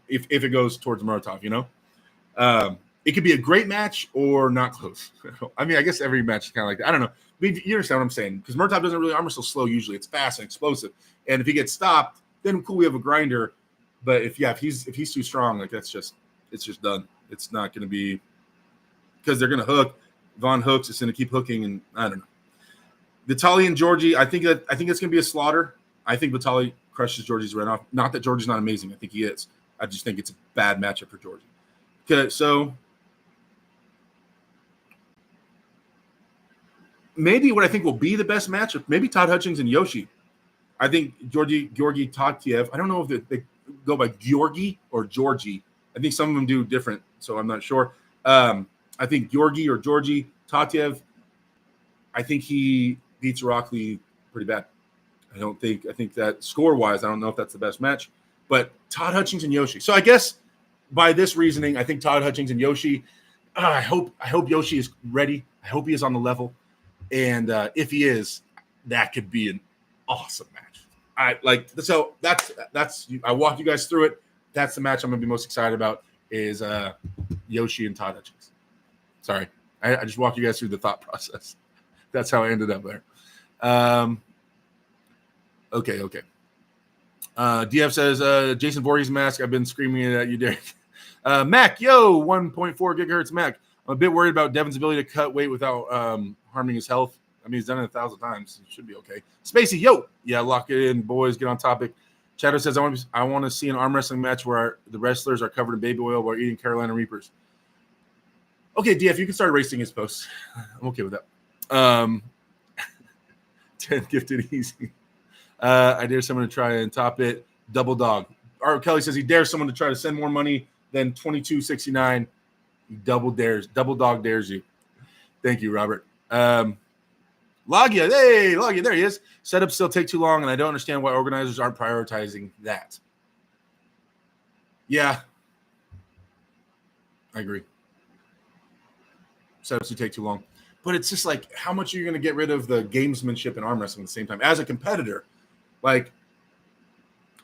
if it goes towards Muratov, you know? It could be a great match or not close. I mean, I guess every match is kind of like that. I don't know. I mean, you understand what I'm saying? Because Muratov doesn't really arm wrestle slow usually. It's fast and explosive. And if he gets stopped, then cool, we have a grinder. But if he's too strong, like it's just done. It's not going to be because they're going to hook. Von hooks. It's going to keep hooking, and I don't know. Vitaly and Georgi. I think it's going to be a slaughter. I think Vitaly crushes Georgi's Zarenov. Not that Georgi's not amazing. I think he is. I just think it's a bad matchup for Georgi. Okay, so maybe what I think will be the best matchup, maybe Todd Hutchings and Yoshi. I think Georgi Tatiev. I don't know if they go by Georgi or Georgie. I think some of them do different, so I'm not sure. I think Georgi or Georgi Tatiev. I think he beats Irakli pretty bad. I think that score-wise, I don't know if that's the best match. But Todd Hutchings and Yoshi. So I guess by this reasoning, I think Todd Hutchings and Yoshi. I hope Yoshi is ready. I hope he is on the level. And if he is, that could be an awesome match. So that's I walked you guys through it. That's the match I'm gonna be most excited about is Yoshi and Todd Hutchings. Sorry, I just walked you guys through the thought process. That's how I ended up there. Okay. DF says Jason Voorhees mask. I've been screaming it at you, Derek. Mac, 1.4 gigahertz Mac. I'm a bit worried about Devin's ability to cut weight without harming his health. I mean, he's done it 1,000 times. It should be okay. Spacey, yeah, lock it in, boys. Get on topic. Chatter says I want to see an arm wrestling match where the wrestlers are covered in baby oil while eating Carolina Reapers. Okay, DF, you can start erasing his posts. I'm okay with that. 10 gifted easy. I dare someone to try and top it. Double dog. Art Kelly says he dares someone to try to send more money than $22.69. He double dog dares you. Thank you, Robert. Logia, there he is. Setups still take too long, and I don't understand why organizers aren't prioritizing that. Yeah, I agree. Setups do take too long. But it's just like, how much are you going to get rid of the gamesmanship and arm wrestling at the same time? As a competitor, like,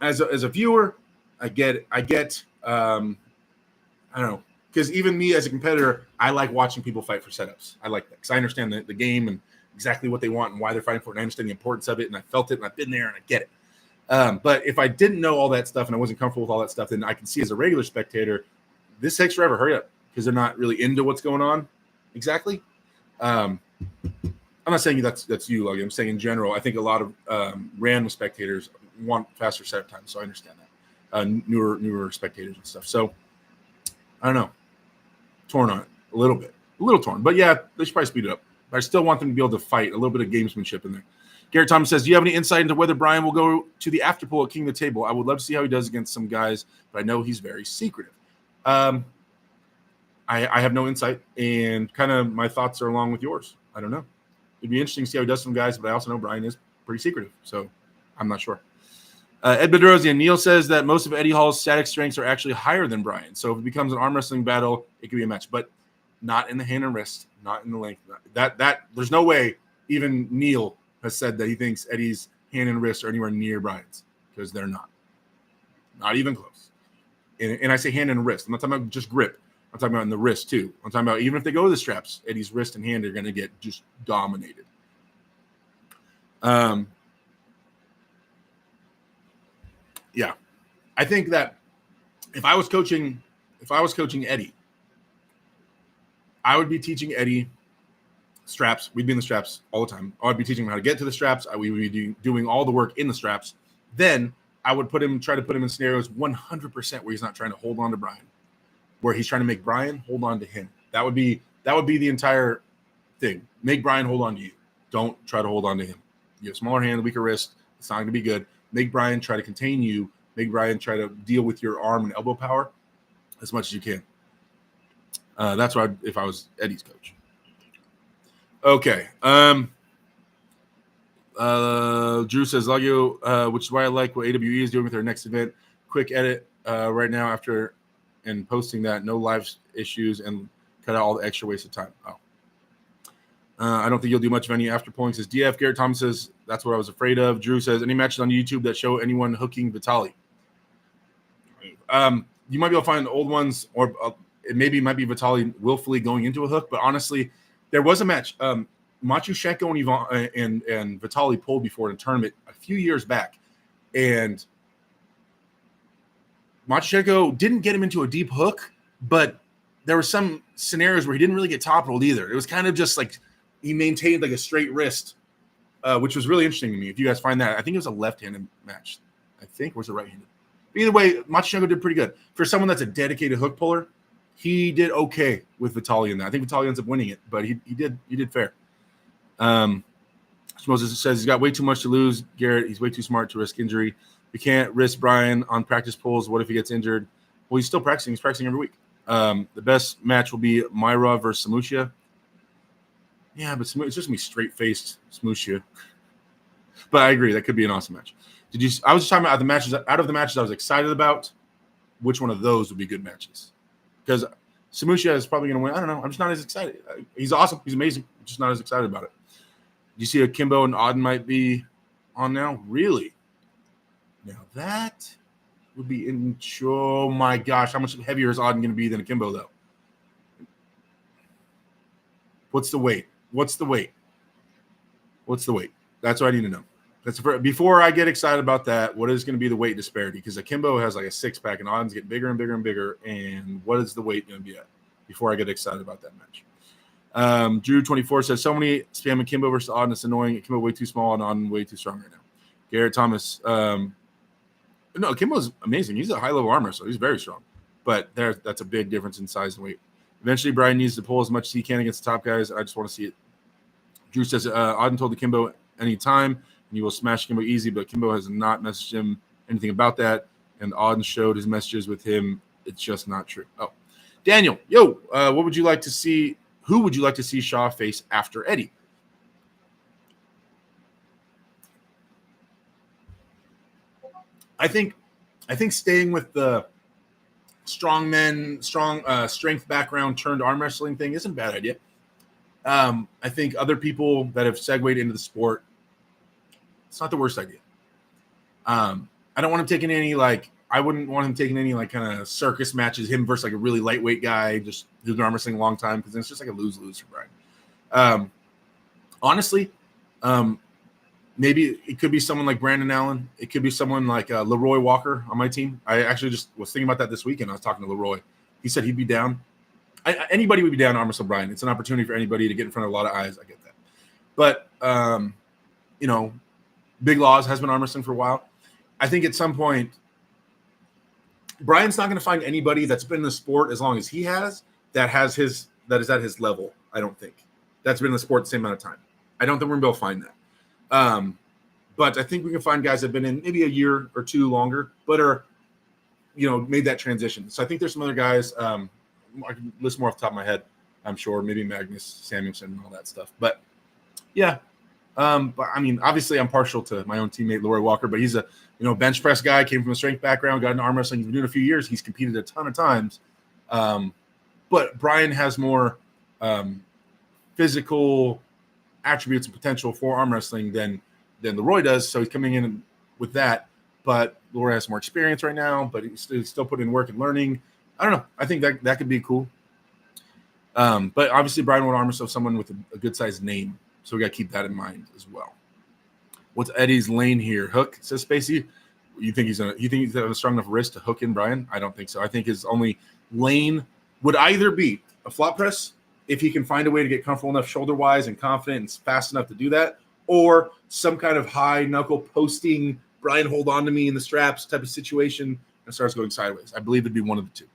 as a viewer, I get I don't know. Because even me as a competitor, I like watching people fight for setups. I like that because I understand the game and exactly what they want and why they're fighting for it. And I understand the importance of it, and I felt it, and I've been there, and I get it. But if I didn't know all that stuff and I wasn't comfortable with all that stuff, then I can see as a regular spectator, this takes forever. Hurry up, because they're not really into what's going on exactly. I'm not saying that's you, Logan. I'm saying in general, I think a lot of random spectators want faster setup time, so I understand that. Newer spectators and stuff. So I don't know. Torn on it a little torn, but yeah, they should probably speed it up. But I still want them to be able to fight. A little bit of gamesmanship in there. Garrett Thomas says, do you have any insight into whether Brian will go to the after pool at King of the Table? I would love to see how he does against some guys, but I know he's very secretive. I have no insight, and kind of my thoughts are along with yours. I don't know. It'd be interesting to see how he does some guys, but I also know Brian is pretty secretive, so I'm not sure. Ed Bedrosian, Neil says that most of Eddie Hall's static strengths are actually higher than Brian. So if it becomes an arm wrestling battle, it could be a match, but not in the hand and wrist, not in the length. That there's no way even Neil has said that he thinks Eddie's hand and wrist are anywhere near Brian's, because they're not even close. and I say hand and wrist. I'm not talking about just grip. I'm talking about in the wrist too. I'm talking about even if they go to the straps, Eddie's wrist and hand are going to get just dominated. Yeah, I think that if I was coaching Eddie, I would be teaching Eddie straps. We'd be in the straps all the time. I would be teaching him how to get to the straps. We would be doing all the work in the straps. Then I would try to put him in scenarios 100% where he's not trying to hold on to Brian, where he's trying to make Brian hold on to him. That would be the entire thing. Make Brian hold on to you. Don't try to hold on to him. You have a smaller hand, weaker wrist. It's not going to be good. Make Brian try to contain you. Make Brian try to deal with your arm and elbow power as much as you can. That's why if I was Eddie's coach. Okay. Drew says, Lagio, which is why I like what AWE is doing with their next event. Quick edit right now after and posting that. No live issues and cut out all the extra waste of time. Oh. I don't think you'll do much of any after polling. Says DF. Garrett Thomas says, that's what I was afraid of. Drew says, any matches on YouTube that show anyone hooking Vitali? You might be able to find old ones, or it might be Vitali willfully going into a hook, but honestly, there was a match. Matyushenko and Vitali pulled before in a tournament a few years back, and Matyushenko didn't get him into a deep hook, but there were some scenarios where he didn't really get toppled either. It was kind of just like he maintained like a straight wrist, which was really interesting to me. If you guys find that, I think it was a left-handed match. I think, or was it right-handed? But either way, Matyushenko did pretty good. For someone that's a dedicated hook puller, he did okay with Vitali in that. I think Vitali ends up winning it, but he did fair. Moses says he's got way too much to lose. Garrett, he's way too smart to risk injury. We can't risk Brian on practice pulls. What if he gets injured? Well, he's still practicing. He's practicing every week. The best match will be Myra versus Samushia. Yeah, but it's just going to be straight-faced Samushia. But I agree. That could be an awesome match. I was just talking about the matches. Out of the matches I was excited about, which one of those would be good matches? Because Samushia is probably going to win. I don't know. I'm just not as excited. He's awesome. He's amazing. I'm just not as excited about it. You see Kimbo and Auden might be on now? Really? Now that would be in. Oh my gosh. How much heavier is Auden going to be than Kimbo, though? What's the weight? That's what I need to know. Before I get excited about that, what is going to be the weight disparity? Because Akimbo has like a six-pack and Auden's getting bigger and bigger and bigger. And what is the weight going to be at before I get excited about that match? Drew24 says, so many spam Akimbo versus Auden. It's annoying. Akimbo way too small and Auden way too strong right now. Garrett Thomas. No, Akimbo's amazing. He's a high-level armor, so he's very strong. But that's a big difference in size and weight. Eventually, Brian needs to pull as much as he can against the top guys. I just want to see it. Drew says, Auden told Akimbo anytime, and you will smash Kimbo easy, but Kimbo has not messaged him anything about that, and Auden showed his messages with him. It's just not true. Oh, Daniel, what would you like to see? Who would you like to see Shaw face after Eddie? I think staying with the strong strength background turned arm wrestling thing isn't a bad idea. I think other people that have segued into the sport, it's not the worst idea. I don't want him taking any I wouldn't want him taking any kind of circus matches, him versus a really lightweight guy, just doing arm wrestling a long time, because it's just a lose-lose for Brian. Honestly, maybe it could be someone like Brandon Allen. It could be someone like Leroy Walker on my team. I actually just was thinking about that this weekend. I was talking to Leroy. He said he'd be down. Anybody would be down to arm wrestle Brian. It's an opportunity for anybody to get in front of a lot of eyes. I get that. But, Big Laws has been arm wrestling for a while. I think at some point, Brian's not going to find anybody that's been in the sport as long as he has that is at his level. I don't think that's been in the sport the same amount of time. I don't think we're going to be able to find that. But I think we can find guys that have been in maybe a year or two longer, but are, made that transition. So I think there's some other guys. I can list more off the top of my head. I'm sure maybe Magnus Samuelson and all that stuff. But yeah. But I mean, obviously I'm partial to my own teammate, Leroy Walker, but he's a, bench press guy, came from a strength background, got into arm wrestling. He's been doing it a few years. He's competed a ton of times. But Brian has more physical attributes and potential for arm wrestling than Leroy does. So he's coming in with that. but Laura has more experience right now, but he's still putting in work and learning. I don't know. I think that could be cool. But obviously Brian would arm himself someone with a good sized name. So we got to keep that in mind as well. What's Eddie's lane here? Hook, says Spacey. You think he's a strong enough wrist to hook in Brian? I don't think so. I think his only lane would either be a flop press, if he can find a way to get comfortable enough shoulder-wise and confident and fast enough to do that, or some kind of high knuckle posting, Brian, hold on to me in the straps type of situation, and starts going sideways. I believe it'd be one of the two.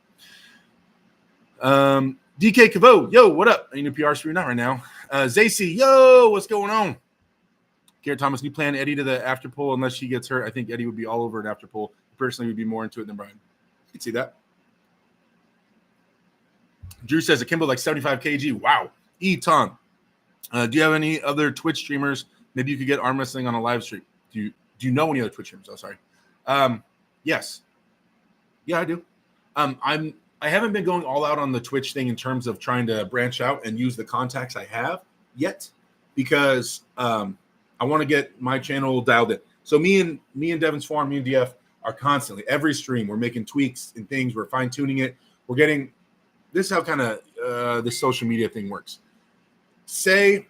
DK Cavo, yo, what up? Any new PR screen? Not right now. Zacy, yo, what's going on? Garrett Thomas, you plan Eddie to the after pull unless she gets hurt. I think Eddie would be all over an after pull. Personally, would be more into it than Brian. You can see that. Drew says Akimbo like 75 kg. Wow. E-Ton. Do you have any other Twitch streamers? Maybe you could get arm wrestling on a live stream. Do you know any other Twitch streamers? Oh, sorry. Yes. Yeah, I do. I haven't been going all out on the Twitch thing in terms of trying to branch out and use the contacts I have yet, because I want to get my channel dialed in. So me and Devin's Farm, me and DF are constantly, every stream, we're making tweaks and things. We're fine tuning it. We're getting, this is how kind of this social media thing works. Say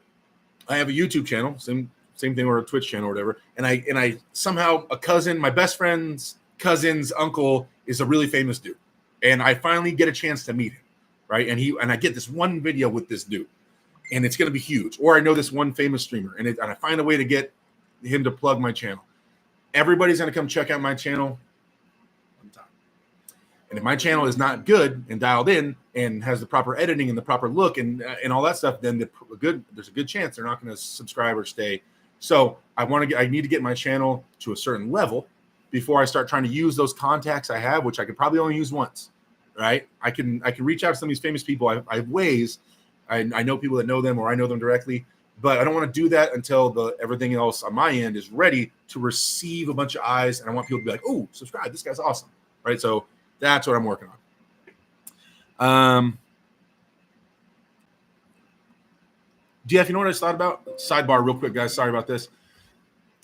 I have a YouTube channel, same thing, or a Twitch channel or whatever, and I somehow a cousin, my best friend's cousin's uncle is a really famous dude, and I finally get a chance to meet him, right? And I get this one video with this dude, and it's going to be huge. Or I know this one famous streamer, and I find a way to get him to plug my channel. Everybody's going to come check out my channel one time. And if my channel is not good and dialed in and has the proper editing and the proper look and all that stuff, then there's a good chance they're not going to subscribe or stay. So I need to get my channel to a certain level before I start trying to use those contacts I have, which I could probably only use once, right? I can reach out to some of these famous people. I have ways. I know people that know them, or I know them directly, but I don't want to do that until everything else on my end is ready to receive a bunch of eyes, and I want people to be like, "Oh, subscribe! This guy's awesome!" Right? So that's what I'm working on. Jeff, you know what I just thought about? Sidebar, real quick, guys. Sorry about this.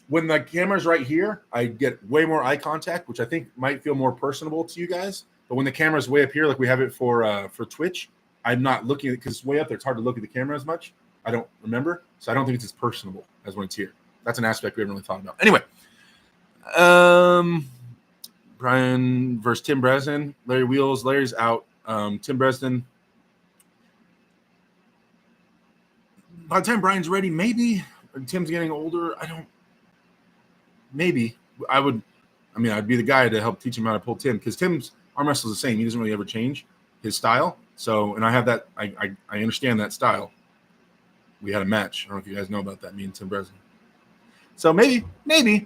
When the camera's right here, I get way more eye contact, which I think might feel more personable to you guys. But when the camera's way up here, like we have it for Twitch, I'm not looking at it because it's way up there. It's hard to look at the camera as much. I don't remember. So I don't think it's as personable as when it's here. That's an aspect we haven't really thought about. Anyway, Brian versus Tim Bresnan. Larry Wheels. Larry's out. Tim Bresnan. By the time Brian's ready, maybe. Tim's getting older. Maybe. I'd be the guy to help teach him how to pull Tim, because Tim's arm wrestle is the same. He doesn't really ever change his style. So, and I have that. I understand that style. We had a match. I don't know if you guys know about that. Me and Tim Bresnan. So maybe. I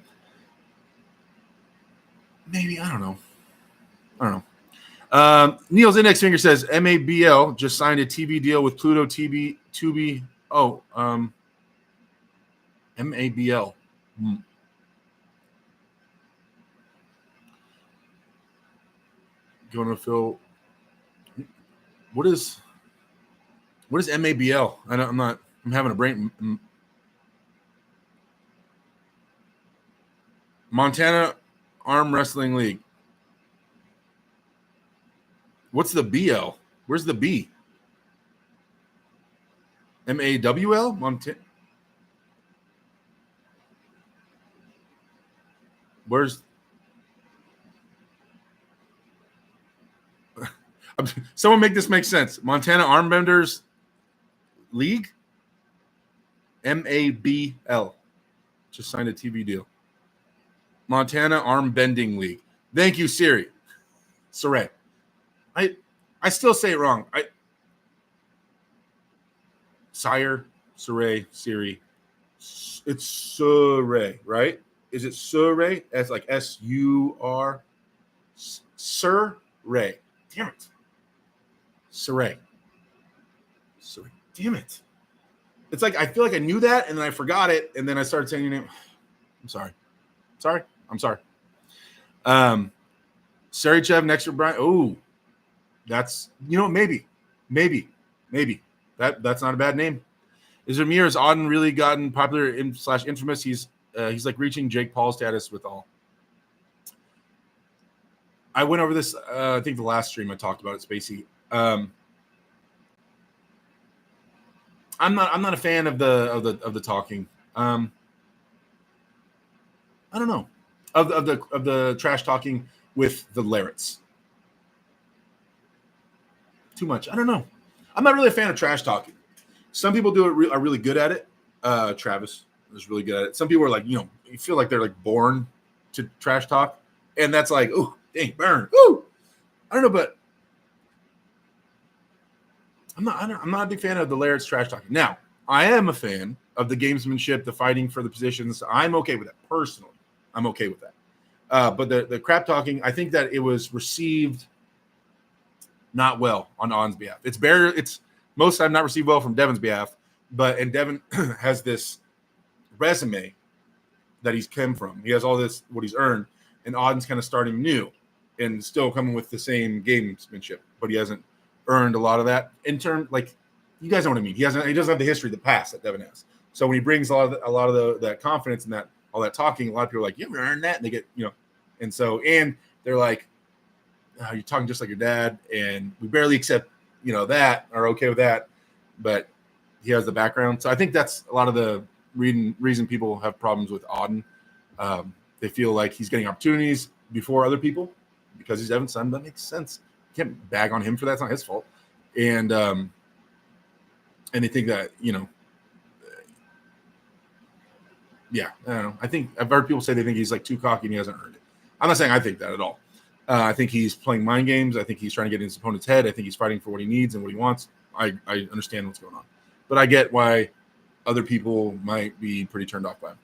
don't know. Neil's index finger says MABL just signed a TV deal with Pluto TV. Tubi. Oh, MABL. Going to Phil. What is MABL? I'm having a brain. Montana Arm Wrestling League. What's the BL? Where's the B? MAWL? Montana. Where's someone make this make sense? Montana Armbenders League? MABL. Just signed a TV deal. Montana Arm Bending League. Thank you, Siri. Saray. I still say it wrong. Sire, Saray, Siri. It's Saray, right? Is it Saray? It's like S-U-R. Sir Ray. Damn it. Saray. Damn it. It's like I feel like I knew that, and then I forgot it, and then I started saying your name. I'm sorry. I'm sorry. Sarichev next to Brian. Oh, that's, maybe. That's not a bad name. Is Auden really gotten popular / infamous? He's like reaching Jake Paul status with all. I went over this. I think the last stream I talked about it, Spacey. I'm not a fan of the talking. I don't know of the trash talking with the Larets. Too much. I don't know. I'm not really a fan of trash talking. Some people are really good at it. Travis is really good at it. Some people are like, you feel like they're like born to trash talk, and that's like, oh, dang, burn. Ooh. I don't know, but I'm not a big fan of the Larets trash talking. Now, I am a fan of the gamesmanship, the fighting for the positions. I'm okay with that personally. I'm okay with that. But the crap talking, I think that it was received not well on On's behalf. It's most of the time not received well from Devin's behalf, and Devin has this resume that he's come from. He has all this, what he's earned, and Audin's kind of starting new and still coming with the same gamesmanship, but he hasn't earned a lot of that in terms, like, you guys know what I mean. He doesn't have the history, the past that Devin has. So when he brings a lot of that confidence and that all that talking, a lot of people are like, you haven't earned that, and they get, and they're like, oh, you're talking just like your dad, and we barely accept, that, are okay with that, but he has the background. So I think that's a lot of the reason people have problems with Auden. They feel like he's getting opportunities before other people because he's Devin's son. That makes sense. You can't bag on him for that. It's not his fault. And they think that, yeah, I don't know. I think I've heard people say they think he's like too cocky and he hasn't earned it. I'm not saying I think that at all. I think he's playing mind games. I think he's trying to get in his opponent's head. I think he's fighting for what he needs and what he wants. I understand what's going on. But I get why other people might be pretty turned off by him.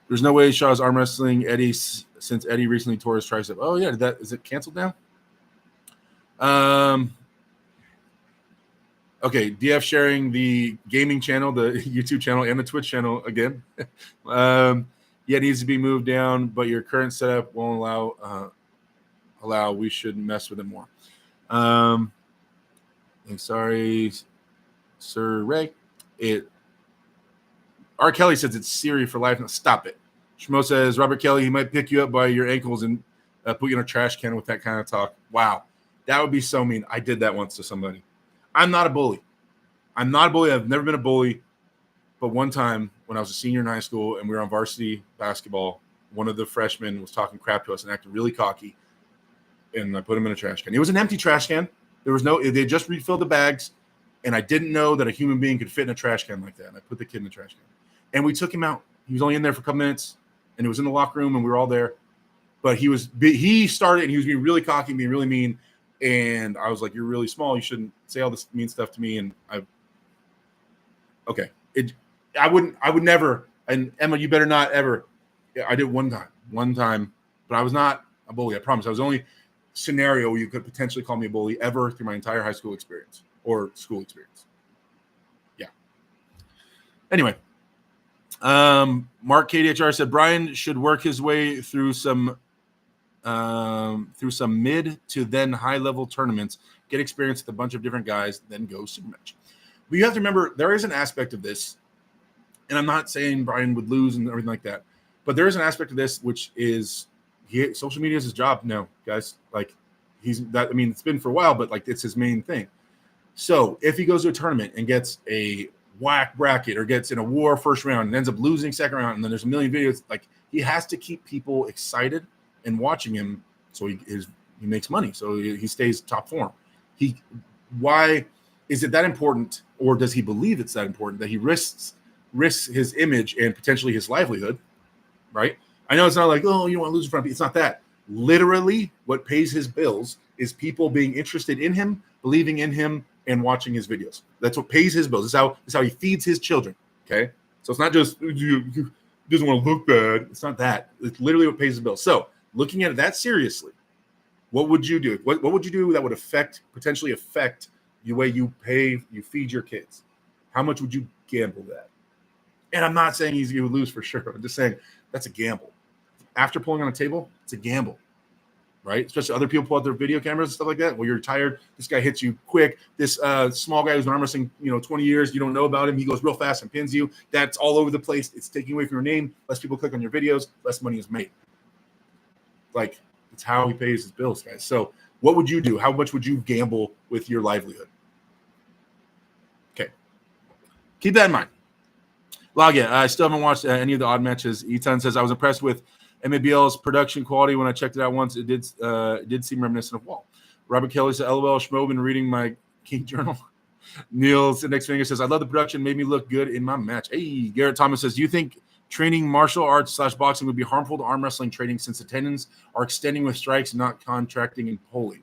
There's no way Shaw's arm wrestling Eddie since Eddie recently tore his tricep. Oh, yeah. Is it canceled now? Okay, DF sharing the gaming channel, the YouTube channel, and the Twitch channel again. Yeah, it needs to be moved down, but your current setup won't allow. We should mess with it more. Sorry, Sir Ray. R. Kelly says it's Siri for life. Now stop it. Shmo says Robert Kelly, he might pick you up by your ankles and put you in a trash can with that kind of talk. Wow, that would be so mean. I did that once to somebody. I'm not a bully. I've never been a bully. But one time when I was a senior in high school and we were on varsity basketball, one of the freshmen was talking crap to us and acting really cocky. And I put him in a trash can. It was an empty trash can. They just refilled the bags. And I didn't know that a human being could fit in a trash can like that. And I put the kid in the trash can. And we took him out. He was only in there for a couple minutes. And it was in the locker room and we were all there. But he started and he was being really cocky, being really mean. And I was like, you're really small. You shouldn't say all this mean stuff to me. And I would never. And Emma, you better not ever. Yeah, I did one time, but I was not a bully. I promise. I was the only scenario where you could potentially call me a bully ever through my entire high school experience or school experience. Yeah. Anyway, Mark KDHR said Brian should work his way through some mid to then high level tournaments, get experience with a bunch of different guys, then go super match. But you have to remember there is an aspect of this, and I'm not saying Brian would lose and everything like that, but there is an aspect of this which is social media is his job now, guys. Like it's been for a while, but like it's his main thing. So if he goes to a tournament and gets a whack bracket or gets in a war first round and ends up losing second round, and then there's a million videos, like he has to keep people excited and watching him, so he makes money, so he stays top form. Why is it that important, or does he believe it's that important that he risks his image and potentially his livelihood? Right? I know it's not like, oh, you don't want to lose in front of people. It's not that. Literally, what pays his bills is people being interested in him, believing in him, and watching his videos. That's what pays his bills. This is how he feeds his children. Okay, so it's not just he doesn't want to look bad. It's not that. It's literally what pays his bills. So looking at it that seriously, what would you do? What would you do that would potentially affect the way you feed your kids? How much would you gamble that? And I'm not saying you would lose for sure. I'm just saying that's a gamble. After pulling on a table, it's a gamble, right? Especially other people pull out their video cameras and stuff like that. Well, you're tired. This guy hits you quick. This small guy who's been arm wrestling, 20 years, you don't know about him. He goes real fast and pins you. That's all over the place. It's taking away from your name. Less people click on your videos. Less money is made. Like, It's how he pays his bills, guys. So what would you do? How much would you gamble with your livelihood? Okay. Keep that in mind. Log in. I still haven't watched any of the odd matches. Etan says, I was impressed with MABL's production quality when I checked it out once. It did seem reminiscent of Wall. Robert Kelly said, LOL, Schmo, been reading my King Journal. Niels Index Finger says, I love the production. Made me look good in my match. Hey, Garrett Thomas says, do you think training martial arts / boxing would be harmful to arm wrestling training since the tendons are extending with strikes and not contracting and pulling?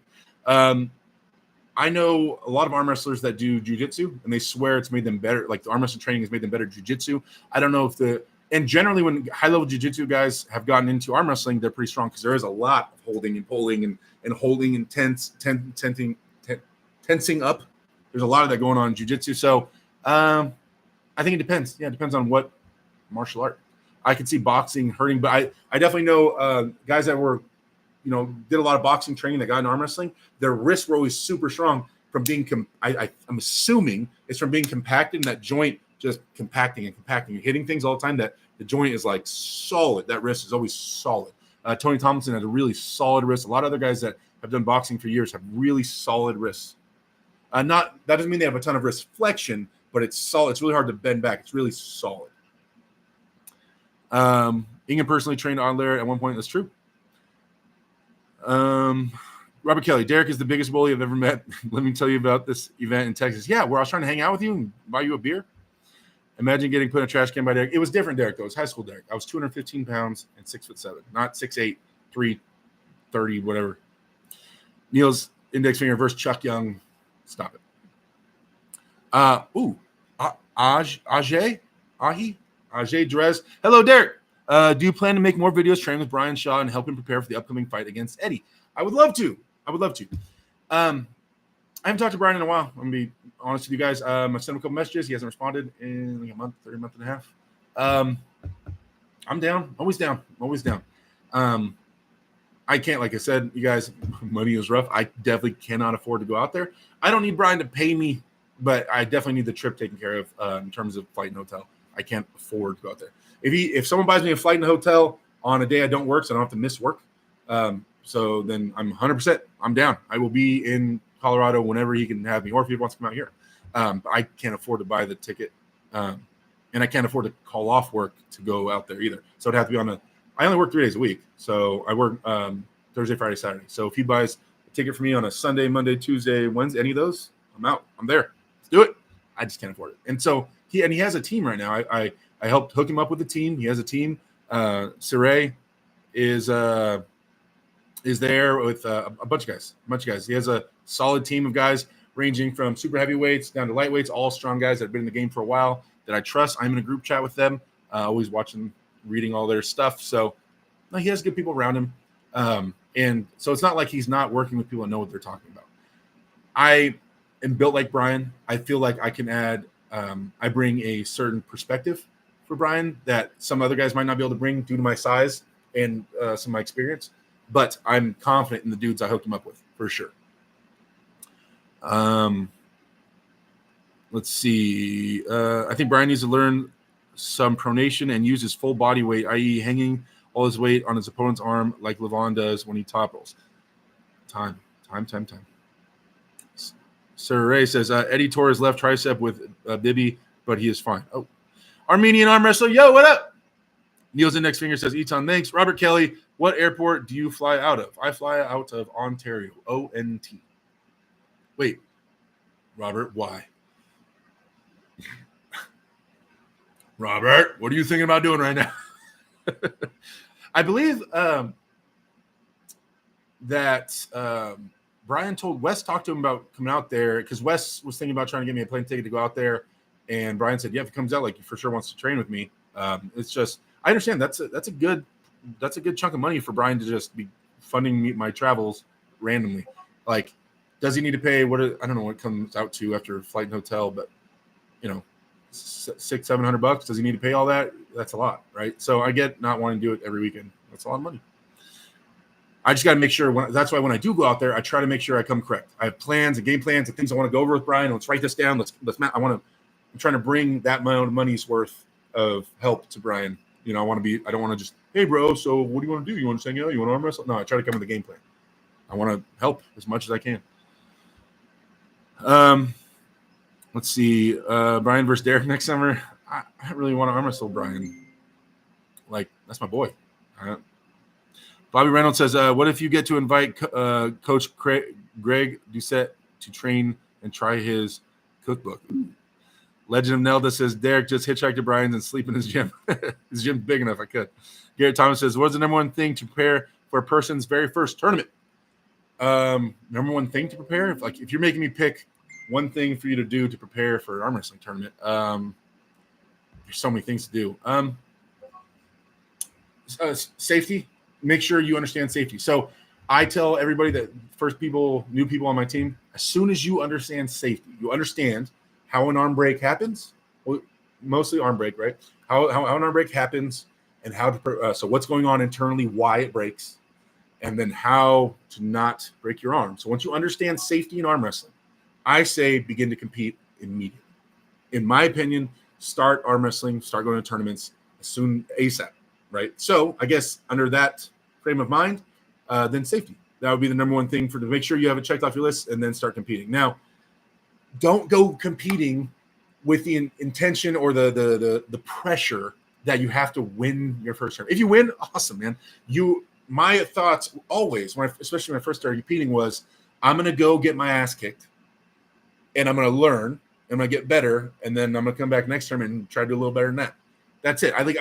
I know a lot of arm wrestlers that do jiu-jitsu, and they swear it's made them better. Like the arm wrestling training has made them better at jiu-jitsu. I don't know if and generally when high-level jiu-jitsu guys have gotten into arm wrestling, they're pretty strong because there is a lot of holding and pulling and holding and tensing up. There's a lot of that going on in jiu-jitsu. So I think it depends. Yeah, it depends on what martial art. I could see boxing hurting, but I definitely know guys that were, did a lot of boxing training that got in arm wrestling. Their wrists were always super strong from being, I'm assuming it's from being compacted and that joint just compacting and hitting things all the time, that the joint is like solid. That wrist is always solid. Tony Tomlinson had a really solid wrist. A lot of other guys that have done boxing for years have really solid wrists. That doesn't mean they have a ton of wrist flexion, but it's solid. It's really hard to bend back. It's really solid. Ingham personally trained on Lair at one point. That's true. Robert Kelly, Derek is the biggest bully I've ever met. Let me tell you about this event in Texas. Yeah, where I was trying to hang out with you and buy you a beer. Imagine getting put in a trash can by Derek. It was different, Derek, though. It was high school Derek. I was 215 pounds and 6'7", not 6'8", 330, whatever. Neil's index finger versus Chuck Young. Stop it. Ajay Drez. Hello, Derek. Do you plan to make more videos training with Brian Shaw and help him prepare for the upcoming fight against Eddie? I would love to. I haven't talked to Brian in a while. I'm going to be honest with you guys. I sent him a couple messages. He hasn't responded in like a month and a half. I'm down. Always down. I can't, like I said, you guys, money is rough. I definitely cannot afford to go out there. I don't need Brian to pay me, but I definitely need the trip taken care of in terms of flight and hotel. I can't afford to go out there. If someone buys me a flight and a hotel on a day I don't work, so I don't have to miss work, so then I'm 100%. I'm down. I will be in Colorado whenever he can have me, or if he wants to come out here. I can't afford to buy the ticket, and I can't afford to call off work to go out there either. So it'd have to be I only work 3 days a week, so I work Thursday, Friday, Saturday. So if he buys a ticket for me on a Sunday, Monday, Tuesday, Wednesday, any of those, I'm out. I'm there. Let's do it. I just can't afford it. And so he has a team right now. I helped hook him up with a team. He has a team. Saray is there with a bunch of guys. He has a solid team of guys ranging from super heavyweights down to lightweights, all strong guys that have been in the game for a while that I trust. I'm in a group chat with them, always watching, reading all their stuff. So he has good people around him. And so it's not like he's not working with people that know what they're talking about. I am built like Brian. I feel like I can add, I bring a certain perspective for Brian that some other guys might not be able to bring due to my size and some of my experience, but I'm confident in the dudes I hooked him up with for sure. Let's see. I think Brian needs to learn some pronation and use his full body weight, i.e. hanging all his weight on his opponent's arm like Levon does when he topples. Time. Sir Ray says, Eddie tore his left tricep with Bibby, but he is fine. Oh, Armenian arm wrestler. Yo, what up? Neil's index finger says, Eton, thanks. Robert Kelly, what airport do you fly out of? I fly out of Ontario, ONT. Wait, Robert, why? Robert, what are you thinking about doing right now? I believe that Brian told Wes, talked to him about coming out there because Wes was thinking about trying to get me a plane ticket to go out there. And Brian said, yeah, if it comes out, like he for sure wants to train with me. It's just, I understand that's a good chunk of money for Brian to just be funding me my travels randomly. Like, does he need to pay I don't know what it comes out to after flight and hotel, but $600-$700. Does he need to pay all that? That's a lot, right? So I get not wanting to do it every weekend. That's a lot of money. I just got to make sure. That's why when I do go out there, I try to make sure I come correct. I have plans and game plans and things I want to go over with Brian. Let's write this down. I'm trying to bring that amount of money's worth of help to Brian. I don't want to hey, bro, so what do you want to do? You want to hang out? You want to arm wrestle? No, I try to come with the game plan. I want to help as much as I can. Let's see. Brian versus Derek next summer. I don't really want to arm wrestle Brian. Like, that's my boy. Bobby Reynolds says, what if you get to invite Coach Greg Doucette to train and try his cookbook? Ooh. Legend of Nelda says, Derek just hitchhiked to Brian's and sleep in his gym. His gym's big enough, I could. Garrett Thomas says, what's the number one thing to prepare for a person's very first tournament? Number one thing to prepare? If you're making me pick one thing for you to do to prepare for an arm wrestling tournament, there's so many things to do. Safety. Make sure you understand safety. So I tell everybody that new people on my team, as soon as you understand safety, you understand how an arm break happens, mostly arm break, right? How an arm break happens and how to, so what's going on internally, why it breaks, and then how to not break your arm. So once you understand safety in arm wrestling, I say begin to compete immediately. In my opinion, start arm wrestling, start going to tournaments ASAP, right? So I guess under that frame of mind, then safety. That would be the number one thing to make sure you have it checked off your list and then start competing. Now, don't go competing with the intention or the pressure that you have to win your first term. If you win, awesome, man. My thoughts always, especially when I first started competing, was I'm going to go get my ass kicked and I'm going to learn, I'm going to get better, and then I'm going to come back next term and try to do a little better than that. That's it. I think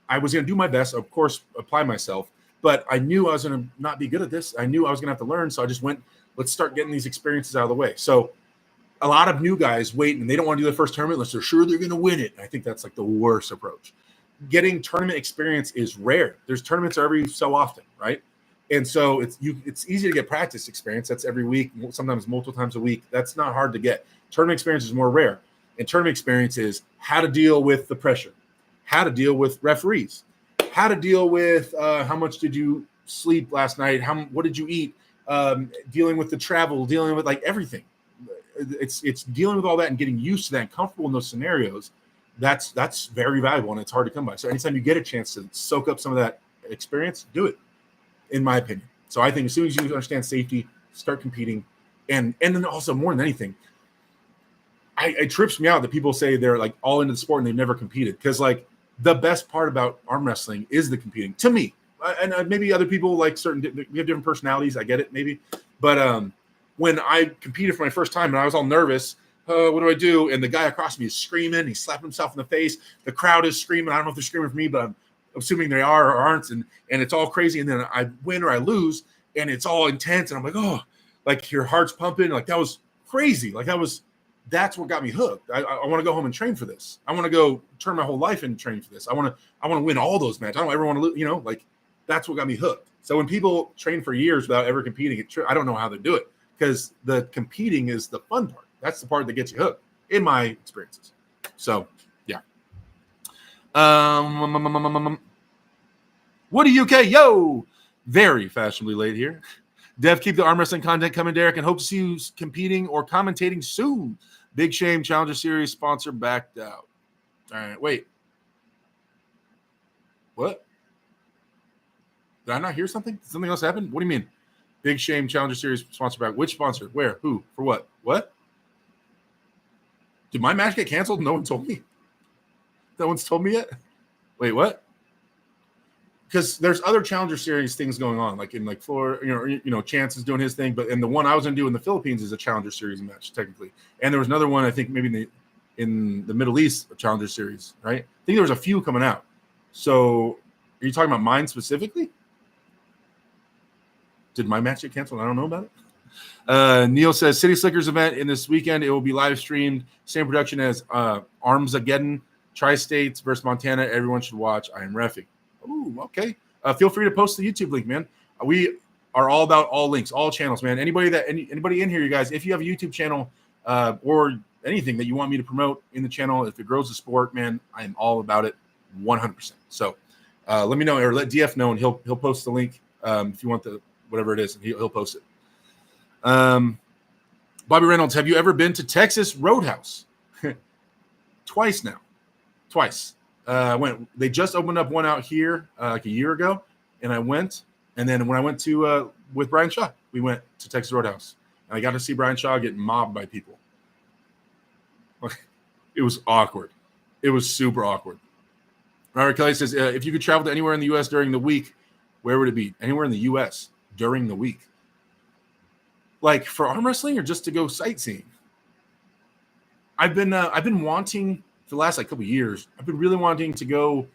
I was going to do my best, of course, apply myself, but I knew I was going to not be good at this. I knew I was going to have to learn, so I just went, let's start getting these experiences out of the way. So a lot of new guys wait, and they don't want to do their first tournament unless they're sure they're going to win it. I think that's like the worst approach. Getting tournament experience is rare. There's tournaments every so often, right? And so it's easy to get practice experience. That's every week, sometimes multiple times a week. That's not hard to get. Tournament experience is more rare. And tournament experience is how to deal with the pressure, how to deal with referees, how to deal with how much did you sleep last night, what did you eat, dealing with the travel, dealing with like everything. It's dealing with all that and getting used to that and comfortable in those scenarios. That's very valuable and it's hard to come by. So anytime you get a chance to soak up some of that experience, do it, in my opinion. So I think as soon as you understand safety, start competing. And then also more than anything, it trips me out that people say they're like all into the sport and they've never competed. Because like the best part about arm wrestling is the competing to me. And maybe other people like we have different personalities. I get it maybe. But when I competed for my first time and I was all nervous, what do I do? And the guy across me is screaming. He's slapping himself in the face. The crowd is screaming. I don't know if they're screaming for me, but I'm assuming they are or aren't. And it's all crazy. And then I win or I lose and it's all intense. And I'm like, oh, like your heart's pumping. Like that was crazy. Like that's what got me hooked. I want to go home and train for this. I want to go turn my whole life into training for this. I want to win all those matches. I don't ever want to lose, like that's what got me hooked. So when people train for years without ever competing, I don't know how they do it because the competing is the fun part. That's the part that gets you hooked in my experiences. So yeah. Woody UK, yo, very fashionably late here. Dev, keep the arm wrestling content coming, Derek, and hope to see you competing or commentating soon. Big Shame Challenger Series sponsor backed out. All right, wait. What? Did I not hear something? Did something else happen? What do you mean? Big Shame Challenger Series sponsor back. Which sponsor? Where? Who? For what? What? Did my match get canceled? No one told me. No one's told me yet? Wait, what? Because there's other Challenger Series things going on, like in like Florida, Chance is doing his thing, and the one I was going to do in the Philippines is a Challenger Series match technically, and there was another one I think maybe in the Middle East, a Challenger Series, right? I think there was a few coming out. So, are you talking about mine specifically? Did my match get canceled? I don't know about it. Neil says City Slickers event in this weekend. It will be live streamed, same production as Armsageddon, Tri-States versus Montana. Everyone should watch. I am reffing. Ooh, okay. Feel free to post the YouTube link, man. We are all about all links, all channels, man. Anybody in here, you guys, if you have a YouTube channel or anything that you want me to promote in the channel, if it grows the sport, man, I am all about it 100%. So let me know or let DF know, and he'll post the link if you want the whatever it is, and he'll post it. Bobby Reynolds, have you ever been to Texas Roadhouse? Twice now. Twice. They just opened up one out here like a year ago, and I went. And then when I went to with Brian Shaw, we went to Texas Roadhouse, and I got to see Brian Shaw get mobbed by people. It was awkward. It was super awkward. Robert Kelly says, if you could travel to anywhere in the U.S. during the week, where would it be? Anywhere in the U.S. during the week. Like for arm wrestling or just to go sightseeing? I've been wanting for the last couple of years. I've been really wanting to go,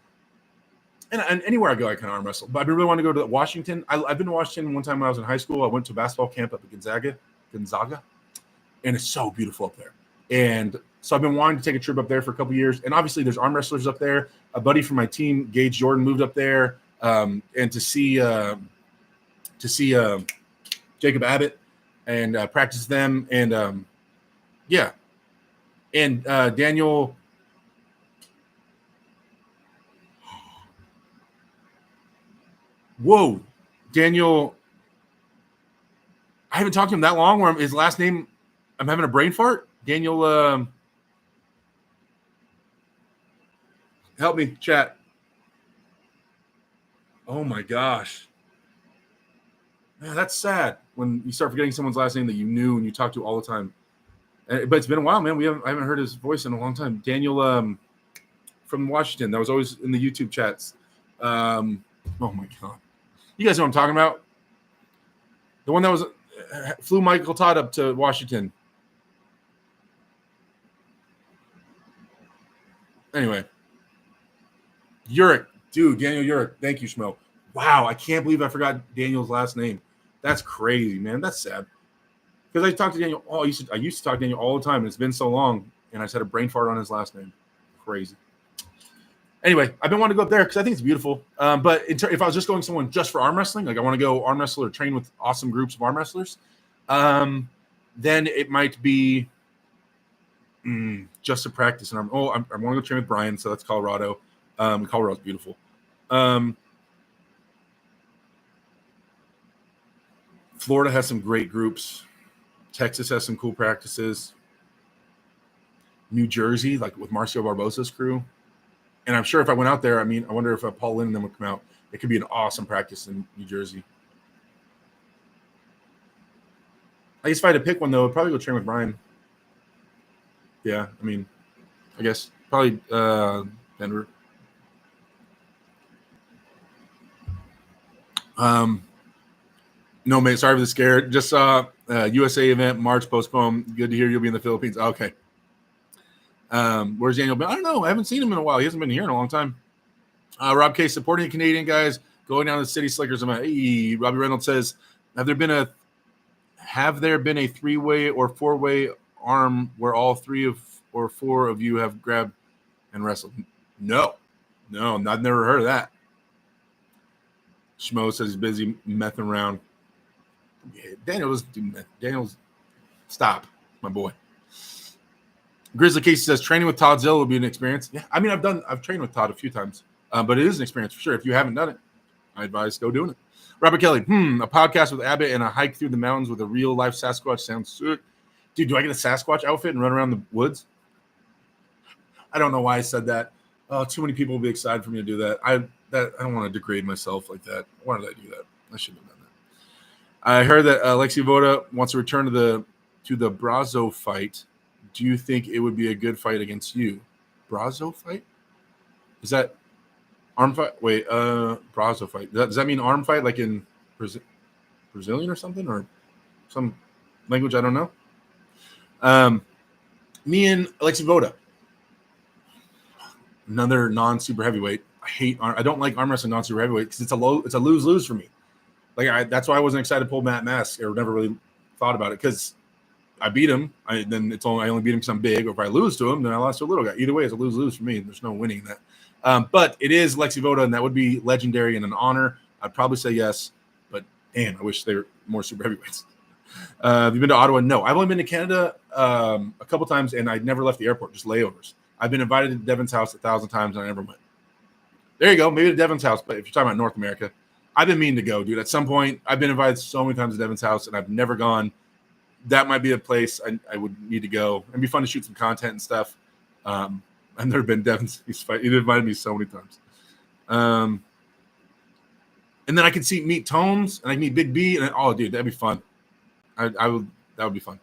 and anywhere I go, I can arm wrestle. But I've been really wanting to go to Washington. I've been to Washington one time when I was in high school. I went to a basketball camp up at Gonzaga, and it's so beautiful up there. And so I've been wanting to take a trip up there for a couple of years. And obviously, there's arm wrestlers up there. A buddy from my team, Gage Jordan, moved up there, and to see Jacob Abbott and practice them, and yeah. And Daniel, Daniel, I haven't talked to him that long. Where his last name, I'm having a brain fart. Daniel, help me, chat. Oh my gosh, man, that's sad when you start forgetting someone's last name that you knew and you talked to all the time. But it's been a while, man. I haven't heard his voice in a long time. Daniel from Washington, that was always in the YouTube chats. Oh my god, you guys know what I'm talking about? The one that was flew Michael Todd up to Washington. Anyway, Uric, dude, Daniel Uric. Thank you, Schmo. Wow, I can't believe I forgot Daniel's last name. That's crazy, man. That's sad. Because I talked to Daniel. I used to talk to Daniel all the time, and it's been so long, and I just had a brain fart on his last name. Crazy. Anyway, I've been wanting to go up there because I think it's beautiful. But if I was just going somewhere just for arm wrestling, like I want to go arm wrestle or train with awesome groups of arm wrestlers, then it might be just to practice. And I want to go train with Brian, so that's Colorado. Colorado's beautiful. Florida has some great groups. Texas has some cool practices. New Jersey, like with Marcio Barbosa's crew. And I'm sure if I went out there, I wonder if Paul Lynn and them would come out. It could be an awesome practice in New Jersey. I guess if I had to pick one, though, I'd probably go train with Brian. Yeah, I guess probably Denver. No, mate, sorry for the scare. Just saw USA event, March postponed. Good to hear you'll be in the Philippines. Okay. Where's Daniel been? I don't know. I haven't seen him in a while. He hasn't been here in a long time. Rob K supporting the Canadian guys, going down to the City Slickers. Hey, Robbie Reynolds says, have there been a three-way or four-way arm where all three of or four of you have grabbed and wrestled? No, I've never heard of that. Schmo says he's busy messing around. Yeah, Daniel's stop, my boy. Grizzly Casey says training with Todd Zill would be an experience. Yeah, I've trained with Todd a few times, but it is an experience for sure. If you haven't done it, I advise go doing it. Robert Kelly, a podcast with Abbott and a hike through the mountains with a real life Sasquatch sounds sick. Dude, do I get a Sasquatch outfit and run around the woods? I don't know why I said that. Oh, too many people will be excited for me to do that. I don't want to degrade myself like that. Why did I do that? I shouldn't have done that. I heard that Alexi Voda wants to return to the Brazo fight. Do you think it would be a good fight against you? Brazo fight? Is that arm fight? Wait, Brazo fight. Does that mean arm fight like in Brazilian or something? Or some language I don't know? Me and Alexi Voda. Another non-super heavyweight. I don't like arm wrestling non-super heavyweight because it's a lose-lose for me. That's why I wasn't excited to pull Matt Mask or never really thought about it because I beat him. I only beat him because I'm big. Or if I lose to him, then I lost to a little guy. Either way, it's a lose-lose for me. There's no winning that. But it is Lexi Voda, and that would be legendary and an honor. I'd probably say yes, but damn, I wish they were more super heavyweights. Have you been to Ottawa? No. I've only been to Canada a couple times, and I never left the airport, just layovers. I've been invited to Devin's house 1,000 times, and I never went. There you go. Maybe to Devin's house, but if you're talking about North America, I've been meaning to go, dude. At some point, I've been invited so many times to Devin's house, and I've never gone. That might be a place I would need to go. It'd be fun to shoot some content and stuff. I've never been Devin's fight. He invited me so many times. And then I could meet Tomes and I can meet Big B. And dude, that'd be fun. That would be fun.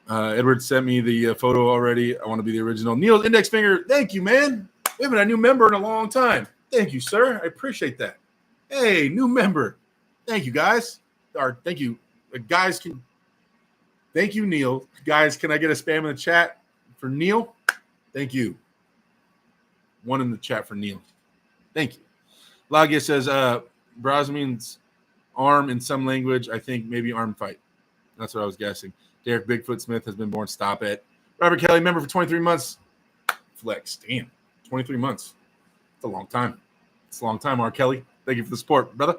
Edward sent me the photo already. I want to be the original. Neil's index finger. Thank you, man. We haven't had a new member in a long time. Thank you, sir. I appreciate that. Hey, new member. Thank you, guys. Or thank you, guys. Thank you, Neil. Guys, can I get a spam in the chat for Neil? Thank you. One in the chat for Neil. Thank you. Lagia says, Braz means arm in some language. I think maybe arm fight. That's what I was guessing. Derek Bigfoot Smith has been born. Stop it. Robert Kelly, member for 23 months. Flex. Damn. 23 months. It's a long time. It's a long time, R. Kelly. Thank you for the support, brother.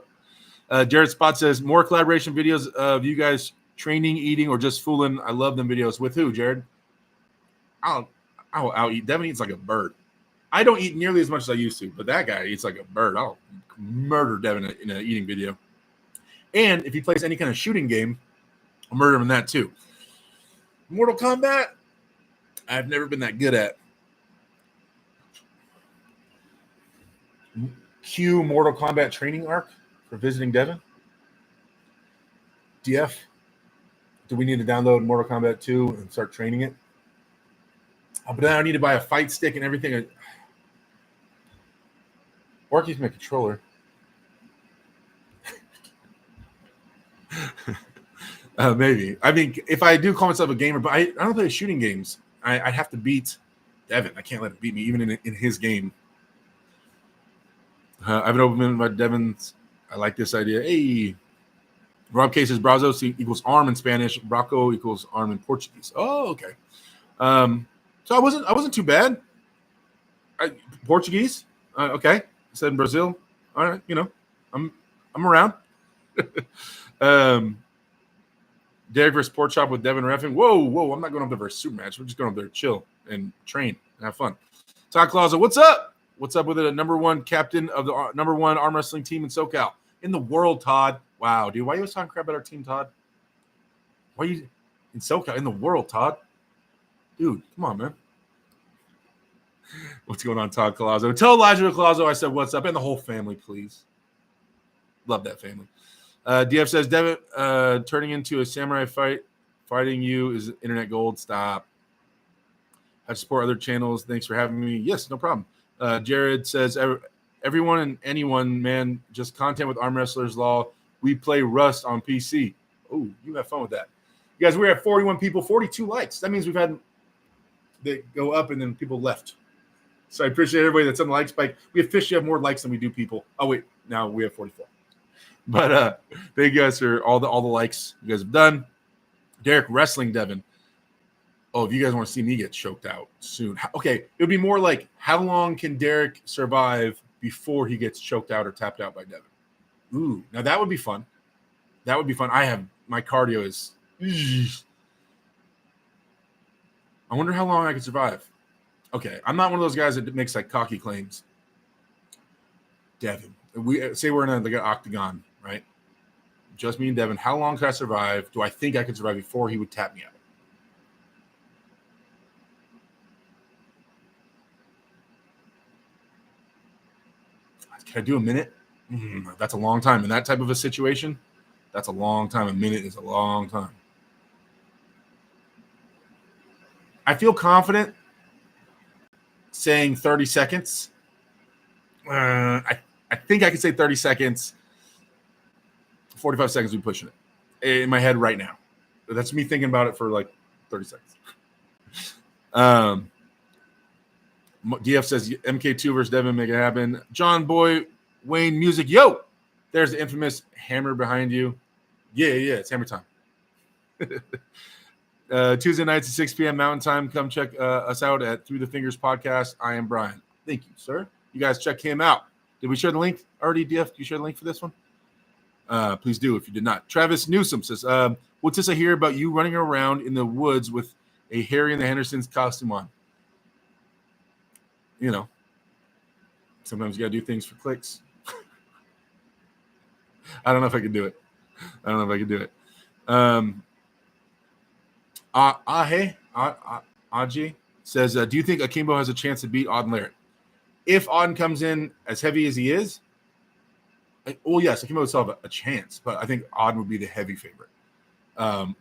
Jared Spot says, more collaboration videos of you guys training, eating, or just fooling. I love them videos. With who, Jared? I'll eat. Devin eats like a bird. I don't eat nearly as much as I used to, but that guy eats like a bird. I'll murder Devin in an eating video. And if he plays any kind of shooting game, I'll murder him in that too. Mortal Kombat, I've never been that good at. Q Mortal Kombat training arc for visiting Devin. DF, do we need to download Mortal Kombat 2 and start training it? But then I need to buy a fight stick and everything. Or keep my controller. Maybe. I mean, if I do call myself a gamer, but I don't play shooting games. I'd have to beat Devin. I can't let him beat me, even in his game. I have an open by Devin's. I like this idea. Hey. Rob K says Brazos equals arm in Spanish. Braco equals arm in Portuguese. Oh, okay. So I wasn't too bad. Portuguese. Okay. I said in Brazil. All right. I'm around. Derek versus Pork Chop with Devin Reffing. Whoa. I'm not going up there for a super match. We're just going up there to chill and train and have fun. Todd Clausa, what's up? What's up with the number one captain of the number one arm wrestling team in SoCal? In the world, Todd. Wow, dude. Why are you always talking crap about our team, Todd? Why are you in SoCal? In the world, Todd. Dude, come on, man. What's going on, Todd Colazzo? Tell Elijah Colazzo I said what's up, and the whole family, please. Love that family. DF says, Devin, turning into a samurai fighting you is internet gold. Stop. I support other channels. Thanks for having me. Yes, no problem. Jared says, everyone and anyone, man, just content with Arm Wrestlers Law. We play Rust on PC. Oh, you have fun with that. You guys, we're at 41 people, 42 likes. That means we've had they go up and then people left. So I appreciate everybody that's on the like spike. We officially have more likes than we do people. Oh, wait. Now we have 44. But thank you guys for all the likes you guys have done. Derek Wrestling Devin. Oh, if you guys want to see me get choked out soon. Okay, it would be more like, how long can Derek survive before he gets choked out or tapped out by Devin? Ooh, now that would be fun. That would be fun. My cardio is. I wonder how long I could survive. Okay, I'm not one of those guys that makes like cocky claims. Devin, we say we're in an octagon, right? Just me and Devin. How long could I survive? Do I think I could survive before he would tap me out? Can I do a minute? That's a long time. In that type of a situation, that's a long time. A minute is a long time. I feel confident saying 30 seconds. I think I can say 30 seconds. 45 seconds, we're pushing it in my head right now. That's me thinking about it for like 30 seconds. DF says MK2 versus Devin, make it happen. John Boy, Wayne Music. Yo, there's the infamous hammer behind you. Yeah, it's hammer time. Tuesday nights at 6 p.m. Mountain Time. Come check us out at Through the Fingers Podcast. I am Brian. Thank you, sir. You guys check him out. Did we share the link already, DF? Did you share the link for this one? Please do if you did not. Travis Newsom says, what's this I hear about you running around in the woods with a Harry and the Hendersons costume on? You know, sometimes you got to do things for clicks. I don't know if I can do it. Aji, says, do you think Akimbo has a chance to beat Auden Larrett? If Auden comes in as heavy as he is, well, yes, Akimbo would still have a chance, but I think Auden would be the heavy favorite.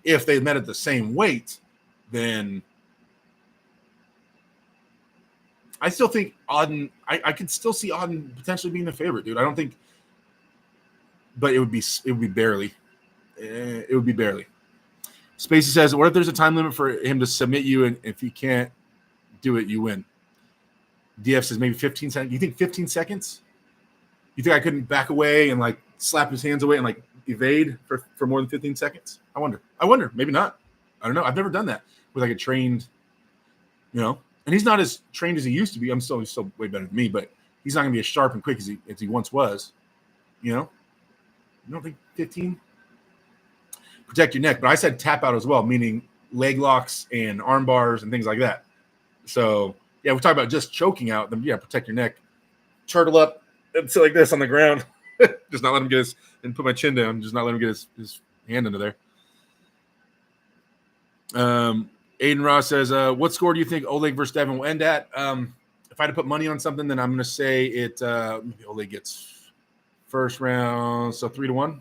If they met at the same weight, then I still think Auden. I could still see Auden potentially being the favorite, dude. I don't think, but it would be barely. It would be barely. Spacey says, "What if there's a time limit for him to submit you, and if he can't do it, you win?" DF says maybe 15 seconds. You think 15 seconds? You think I couldn't back away and like slap his hands away and like evade for more than 15 seconds? I wonder. Maybe not. I don't know. I've never done that with like a trained, and he's not as trained as he used to be. He's still way better than me, but he's not going to be as sharp and quick as he once was. You don't think 15? Protect your neck. But I said tap out as well, meaning leg locks and arm bars and things like that. So, yeah, we talk about just choking out. Then, yeah, protect your neck. Turtle up and sit like this on the ground. Just not let him get his – and put my chin down. Just not let him get his hand into there. Aiden Ross says, what score do you think Oleg versus Devin will end at? If I had to put money on something, then I'm going to say maybe Oleg gets first round, so 3-1.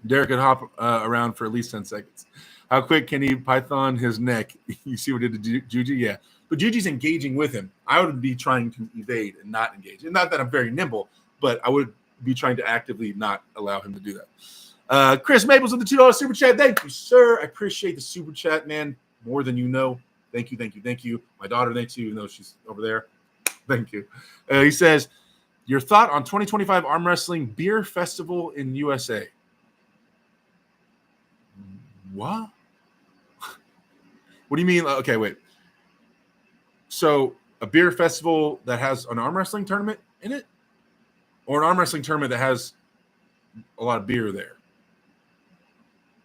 Derek could hop around for at least 10 seconds. How quick can he python his neck? You see what he did to Juji? Yeah. But Juji's engaging with him. I would be trying to evade and not engage. And not that I'm very nimble, but I would be trying to actively not allow him to do that. Chris Maples with the $2 super chat. Thank you, sir. I appreciate the super chat, man. More than you know. Thank you. My daughter thanks you, even though she's over there. Thank you. He says, your thought on 2025 Arm Wrestling Beer Festival in USA. What? What do you mean? Okay, wait. So a beer festival that has an arm wrestling tournament in it? Or an arm wrestling tournament that has a lot of beer there?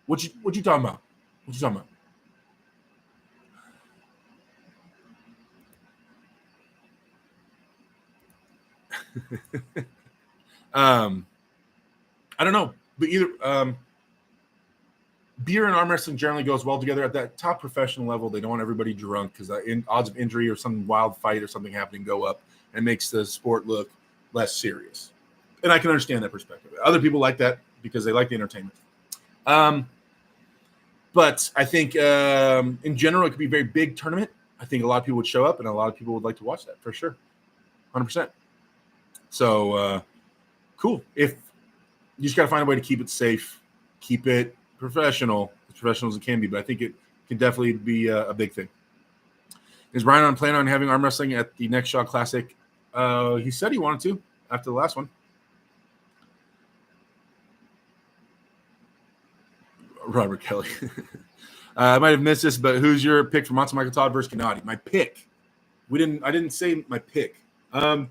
What you talking about? What you talking about? I don't know. But either beer and arm wrestling generally goes well together at that top professional level. They don't want everybody drunk because odds of injury or some wild fight or something happening go up and makes the sport look less serious. And I can understand that perspective. Other people like that because they like the entertainment. But I think in general, it could be a very big tournament. I think a lot of people would show up and a lot of people would like to watch that for sure. 100%. So cool. If you just got to find a way to keep it safe, keep it professional, as professional as it can be, but I think it can definitely be a big thing. Is Ryan planning on having arm wrestling at the next Shaw Classic? He said he wanted to after the last one. Robert Kelly. I might have missed this, but who's your pick for Monster Michael Todd versus Gennady? My pick. I didn't say my pick. I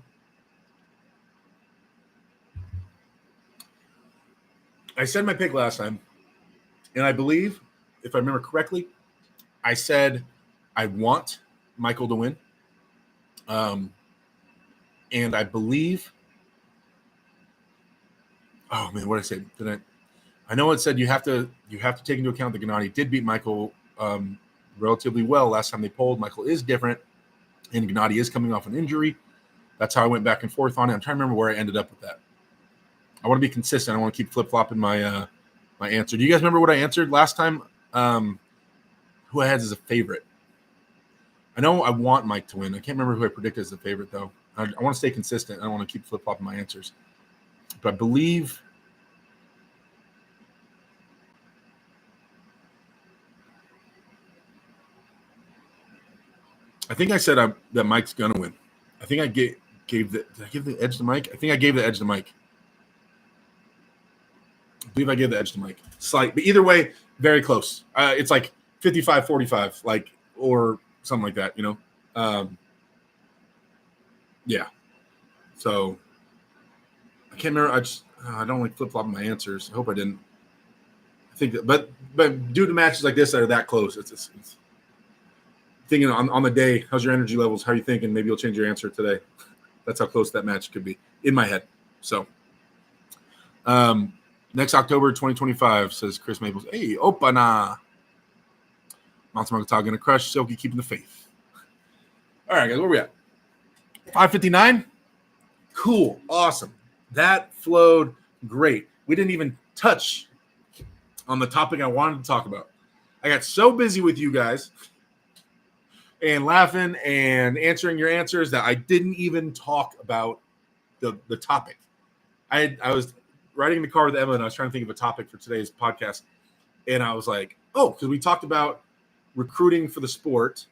said my pick last time. And I believe, if I remember correctly, I said I want Michael to win. And I believe, oh man, what did I say? I know it said you have to take into account that Gennady did beat Michael relatively well last time they polled. Michael is different, and Gennady is coming off an injury. That's how I went back and forth on it. I'm trying to remember where I ended up with that. I want to be consistent. I want to keep flip-flopping my my answer. Do you guys remember what I answered last time? Who I had as a favorite? I know I want Mike to win. I can't remember who I predicted as a favorite, though. I want to stay consistent. I don't want to keep flip-flopping my answers. But I believe I said that Mike's going to win. I think I did I give the edge to Mike? I think I gave the edge to Mike. I believe I gave the edge to Mike. Slight, but either way, very close. It's like 55-45, like, or something like that, yeah. So I can't remember. I don't like flip-flopping my answers. I hope I didn't. I think that, but due to matches like this that are that close, it's thinking on the day, how's your energy levels? How are you thinking? Maybe you'll change your answer today. That's how close that match could be in my head. So, next October 2025, says Chris Maples. Hey, Opana. Monster Monkey Talk gonna crush. Silky keeping the faith. All right, guys, where we at? 5:59. Cool, awesome. That flowed great. We didn't even touch on the topic I wanted to talk about. I got so busy with you guys and laughing and answering your answers that I didn't even talk about the topic. I was riding in the car with Emma and I was trying to think of a topic for today's podcast. And I was like, oh, because we talked about recruiting for the sport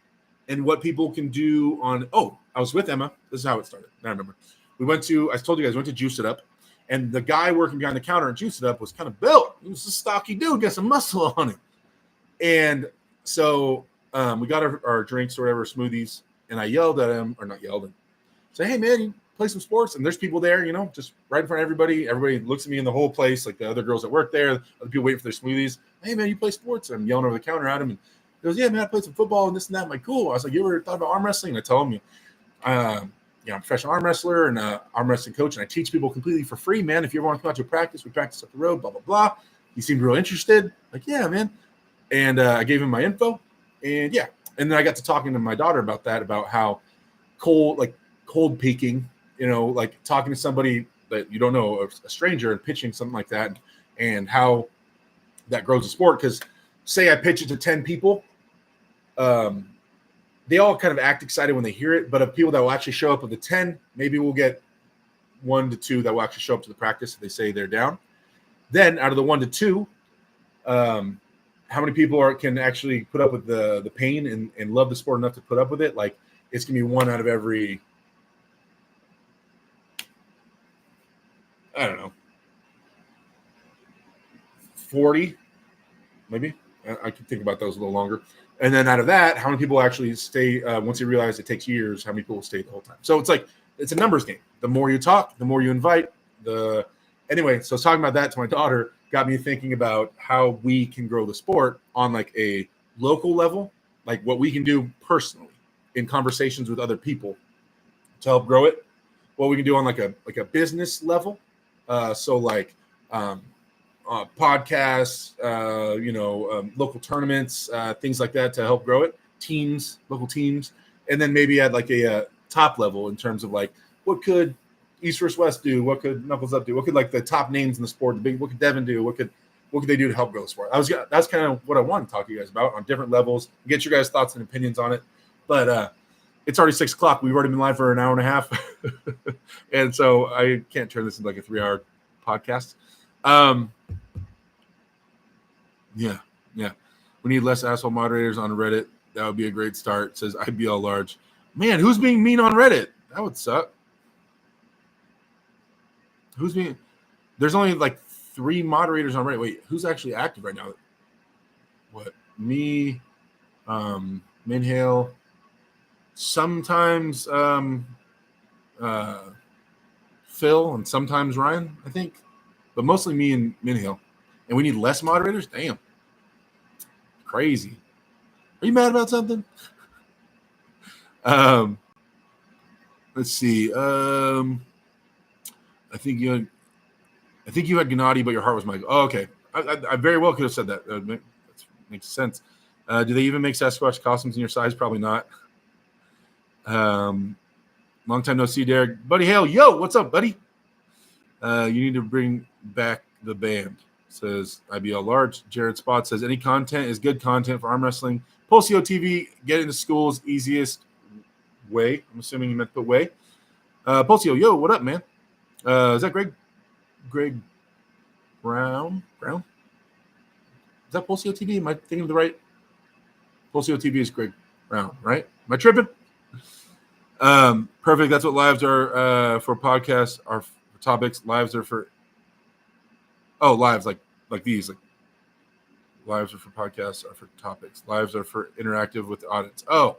and what people can do on. Oh, I was with Emma. This is how it started. I remember. I told you guys, went to Juice It Up. And the guy working behind the counter at Juice It Up was kind of built. He was a stocky dude, got some muscle on him. And so we got our drinks or whatever, smoothies. And I yelled at him, or not yelled, and say, hey, man, you play some sports? And there's people there, just right in front of everybody. Everybody looks at me in the whole place, like the other girls that work there, other people waiting for their smoothies. Hey, man, you play sports? And I'm yelling over the counter at him. And he goes, yeah, man, I played some football and this and that. I'm like, cool. I was like, you ever thought about arm wrestling? And I tell him, I'm a professional arm wrestler and arm wrestling coach, and I teach people completely for free, man. If you ever want to come out to a practice, we practice up the road, blah, blah, blah. He seemed real interested. Like, yeah, man. And I gave him my info. And, yeah. And then I got to talking to my daughter about that, about how cold peaking, like talking to somebody that you don't know, a stranger, and pitching something like that, and how that grows a sport. Because say I pitch it to 10 people, they all kind of act excited when they hear it, but of people that will actually show up of the 10, maybe we'll get 1 to 2 that will actually show up to the practice if they say they're down. Then out of the 1 to 2, how many people can actually put up with the pain and love the sport enough to put up with it? Like, it's going to be 1 out of every, I don't know, 40, maybe. I can think about those a little longer. And then out of that, how many people actually stay once you realize it takes years, how many people will stay the whole time? So it's a numbers game. The more you talk, the more you invite. Anyway, so I was talking about that to my daughter, got me thinking about how we can grow the sport on like a local level, like what we can do personally in conversations with other people to help grow it. What we can do on like a business level. Podcasts, local tournaments, things like that to help grow it. Local teams, and then maybe at like a top level in terms of like what could East versus West do, what could Knuckles Up do, what could like the top names in the sport, what could Devin do, what could they do to help grow the sport? That's kind of what I want to talk to you guys about on different levels, get your guys' thoughts and opinions on it. But it's already 6 o'clock. We've already been live for an hour and a half, and so I can't turn this into like a 3-hour podcast. Yeah. We need less asshole moderators on Reddit. That would be a great start. Says IBL large. Man, who's being mean on Reddit? That would suck. Who's being? There's only like 3 moderators on Reddit. Wait, who's actually active right now? What? Me, Minhale, sometimes Phil, and sometimes Ryan, I think. But mostly me and Minhale. And we need less moderators? Damn. Crazy. Are you mad about something? Let's see. I think you had Gennady, but your heart was Michael. Oh, okay. I very well could have said that. That makes sense. Do they even make Sasquatch costumes in your size? Probably not. Long time no see, Derek. Buddy Hale, yo, what's up, buddy? You need to bring back the band, says IBL Large. Jared Spot says, any content is good content for arm wrestling. Pulsio TV, get into schools, easiest way. I'm assuming you meant put way. Pulsio, yo, what up, man? Is that Greg Brown? Is that Pulsio TV? Am I thinking of the right? Pulsio TV is Greg Brown, right? Am I tripping? Perfect. That's what lives are for podcasts, are for topics. Lives are for lives like these. Like lives are for podcasts, are for topics. Lives are for interactive with the audience. Oh.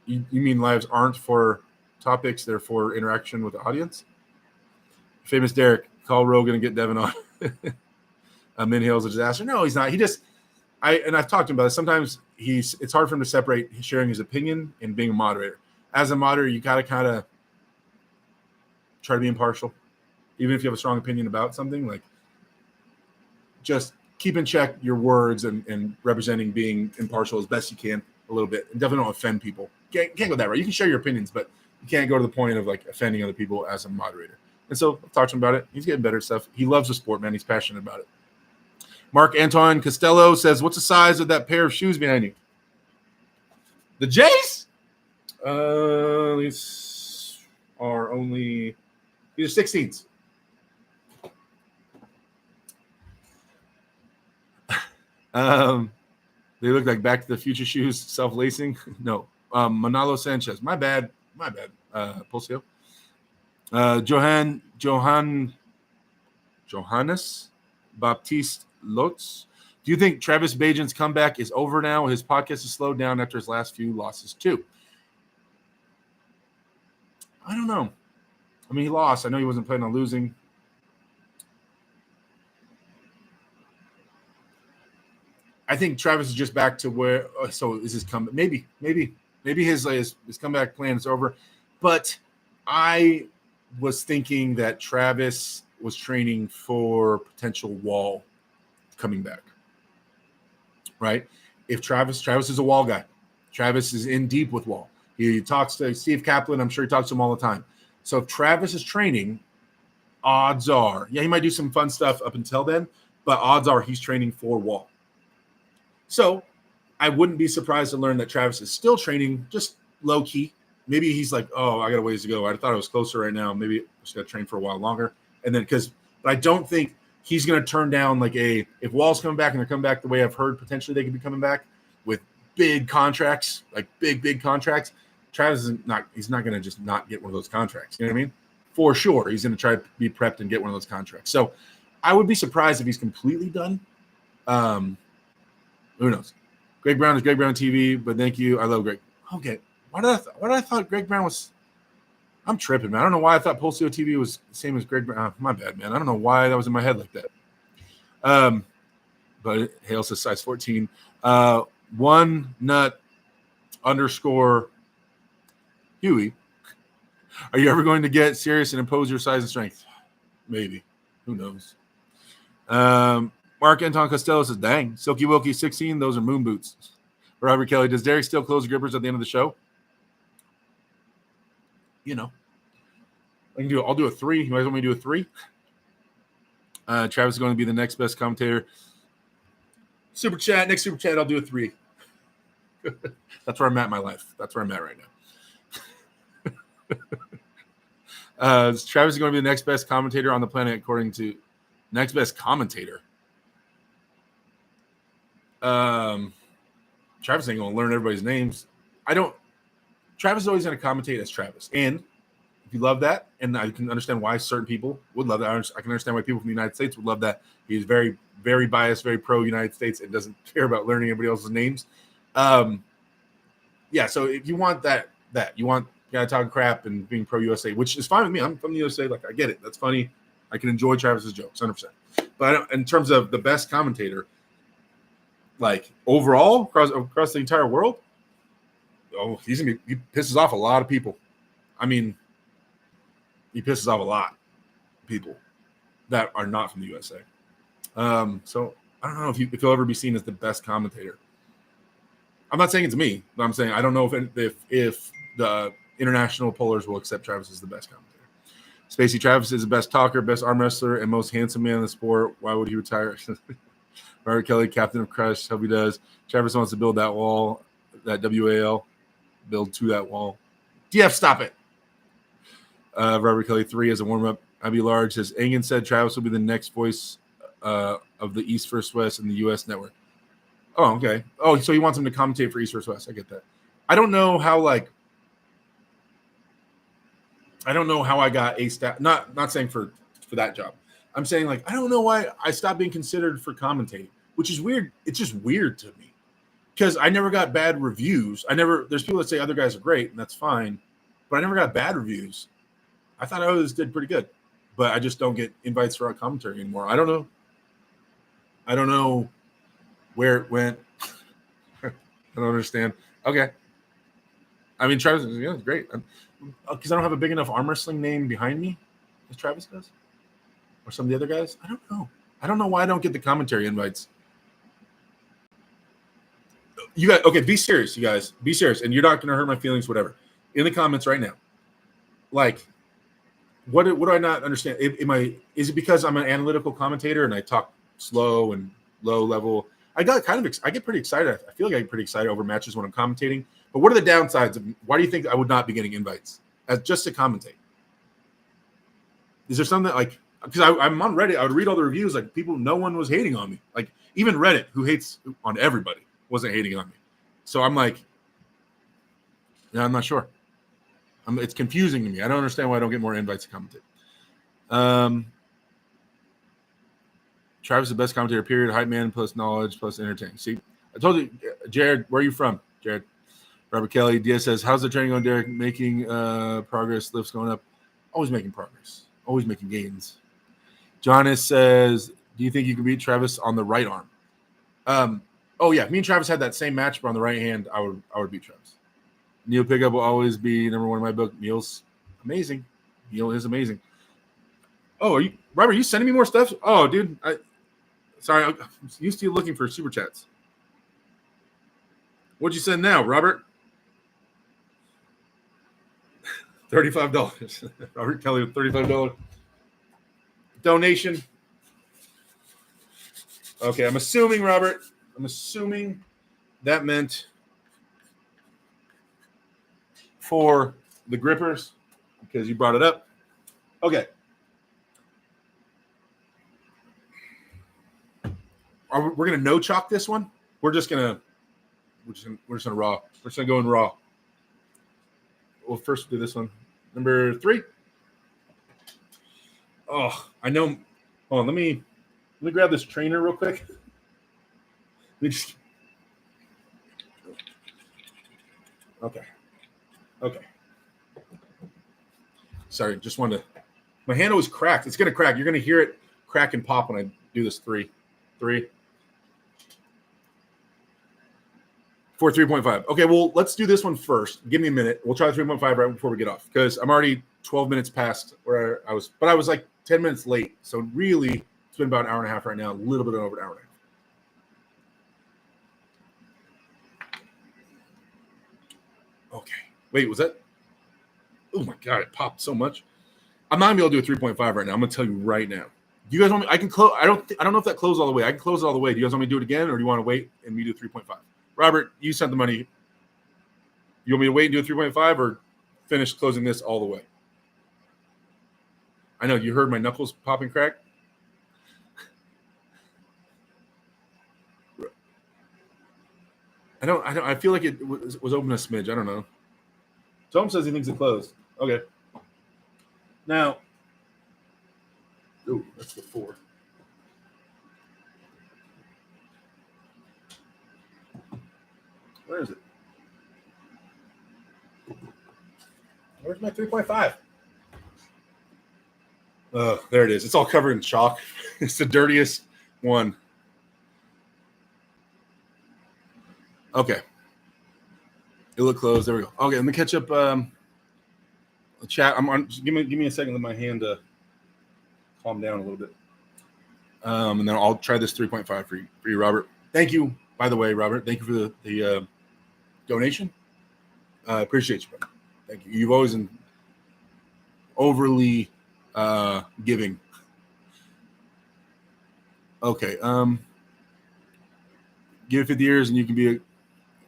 You mean lives aren't for topics, they're for interaction with the audience? Famous Derek, call Rogan and get Devin on. Minhale's a disaster. No, he's not. I've talked to him about it. Sometimes it's hard for him to separate sharing his opinion and being a moderator. As a moderator, you gotta kind of try to be impartial, even if you have a strong opinion about something. Like, just keep in check your words and representing being impartial as best you can a little bit. And definitely don't offend people. Can't go that right. You can share your opinions, but you can't go to the point of like offending other people as a moderator. And so I've talked to him about it. He's getting better at stuff. He loves the sport, man. He's passionate about it. Mark Antoine Costello says, what's the size of that pair of shoes behind you? The Jays? These are 16s. They look like Back to the Future shoes, self-lacing. No. Manalo Sanchez. My bad. Pulsio. Johannes Baptiste Lotz. Do you think Travis Bajan's comeback is over now? His podcast has slowed down after his last few losses too. I don't know. I mean, he lost. I know he wasn't planning on losing. I think Travis is just back to where. So is his comeback? Maybe his comeback plan is over. But I was thinking that Travis was training for potential Wall coming back. Right? If Travis is a Wall guy. Travis is in deep with Wall. He talks to Steve Kaplan. I'm sure he talks to him all the time. So if Travis is training, odds are, he might do some fun stuff up until then, but odds are he's training for Wall. So I wouldn't be surprised to learn that Travis is still training, just low key. Maybe he's like, oh, I got a ways to go. I thought I was closer right now. Maybe I just got to train for a while longer. And then but I don't think he's going to turn down if Wall's coming back and they're coming back the way I've heard potentially they could be coming back with big contracts, like big contracts. Travis he's not going to just not get one of those contracts. You know what I mean? For sure. He's going to try to be prepped and get one of those contracts. So I would be surprised if he's completely done. Who knows? Greg Brown is Greg Brown TV, but thank you. I love Greg. Okay. Why did I thought Greg Brown was? I'm tripping, man. I don't know why I thought Pulsio TV was the same as Greg Brown. My bad, man. I don't know why that was in my head like that. But Hale says size 14. One nut _ Huey. Are you ever going to get serious and impose your size and strength? Maybe. Who knows? Mark Anton Costello says, dang, Silky Wilkie 16, those are moon boots. Robert Kelly, does Derek still close grippers at the end of the show? I'll do a 3. You might want me to do a 3. Travis is going to be the next best commentator. Next super chat, I'll do a 3. That's where I'm at in my life. That's where I'm at right now. Travis is going to be the next best commentator on the planet, according to next best commentator. Travis ain't going to learn everybody's names. Travis is always going to commentate as Travis. And if you love that, and I can understand why certain people would love that. I can understand why people from the United States would love that. He's very, very biased, very pro United States, and doesn't care about learning everybody else's names. So if you want that you want guy talking crap and being pro USA, which is fine with me. I'm from the USA. Like, I get it. That's funny. I can enjoy Travis's jokes, 100%. But in terms of the best commentator, like overall across the entire world, he pisses off a lot of people. I mean, he pisses off a lot of people that are not from the USA. So I don't know if he'll ever be seen as the best commentator. I'm not saying it's me, but I'm saying I don't know if the international pollers will accept Travis as the best commentator. Spacey Travis is the best talker, best arm wrestler, and most handsome man in the sport. Why would he retire? Robert Kelly, captain of Crush. Hope he does. Travis wants to build that wall, that WAL. Build to that wall. DF, stop it. Robert Kelly 3 as a warm-up. Abby Large says, Engen said Travis will be the next voice of the East vs. West in the U.S. network. Oh, okay. Oh, so he wants him to commentate for East vs. West. I get that. I don't know how I got a staff. Not saying for that job. I'm saying I don't know why I stopped being considered for commentating, which is weird. It's just weird to me because I never got bad reviews. There's people that say other guys are great, and that's fine, but I never got bad reviews. I thought I always did pretty good, but I just don't get invites for our commentary anymore. I don't know where it went. I don't understand. Okay. I mean, Travis is great because I don't have a big enough arm wrestling name behind me as Travis does, or some of the other guys. I don't know. I don't know why I don't get the commentary invites. You guys, okay, be serious, you guys. Be serious. And you're not going to hurt my feelings, whatever. In the comments right now. Like, what do I not understand? Is it because I'm an analytical commentator and I talk slow and low level? I get pretty excited. I feel like I get pretty excited over matches when I'm commentating. But what are the downsides of why do you think I would not be getting invites as just to commentate? Is there something like, because I'm on Reddit, I would read all the reviews, like no one was hating on me. Like even Reddit, who hates on everybody, wasn't hating on me. So I'm like, yeah, I'm not sure. It's confusing to me. I don't understand why I don't get more invites to commentate. Travis is the best commentator, period. Hype man plus knowledge plus entertaining. See, I told you, Jared, where are you from? Jared. Robert Kelly. Diaz says, how's the training going, Derek? Making progress, lifts going up. Always making progress. Always making gains. Jonas says, do you think you can beat Travis on the right arm? Oh, yeah. Me and Travis had that same match, but on the right hand, I would beat Travis. Neil Pickup will always be number one in my book. Neil's amazing. Neil is amazing. Oh, Robert, are you sending me more stuff? Oh, dude. Sorry, I'm used to you looking for super chats. What'd you send now, Robert? $35. Robert Kelly with $35 donation. Okay, I'm assuming, Robert. That meant for the grippers because you brought it up. Okay. We're gonna no chalk this one. We're just gonna raw. We're just gonna go in raw. We'll first do this one. Number 3. Oh, I know. Hold on, let me grab this trainer real quick. Okay. Sorry, just wanted to. My handle was cracked. It's gonna crack. You're gonna hear it crack and pop when I do this 3. 3.5. Okay, well, let's do this one first. Give me a minute. We'll try the 3.5 right before we get off because I'm already 12 minutes past where I was, but I was like 10 minutes late. So really, it's been about an hour and a half right now, a little bit over an hour and a half. Okay. Wait, was that? Oh my God, it popped so much. I'm not gonna be able to do a 3.5 right now. I'm gonna tell you right now. Do you guys want me? I can close. I don't know if that closed all the way. I can close it all the way. Do you guys want me to do it again, or do you want to wait and me do 3.5? Robert, you sent the money. You want me to wait and do a 3.5 or finish closing this all the way? I know you heard my knuckles pop and crack. I feel like it was open a smidge. I don't know. Tom says he thinks it closed. Okay. Now, ooh, that's the 4. Where is it? Where's my 3.5? Oh, there it is. It's all covered in chalk. It's the dirtiest one. Okay. It looked closed. There we go. Okay, let me catch up the chat. Give me a second. Let my hand calm down a little bit. And then I'll try this 3.5 for you, Robert. Thank you, by the way, Robert. Thank you for the donation. I appreciate you, brother. Thank you. You've always been overly giving. Okay. Give it 50 years and you can be a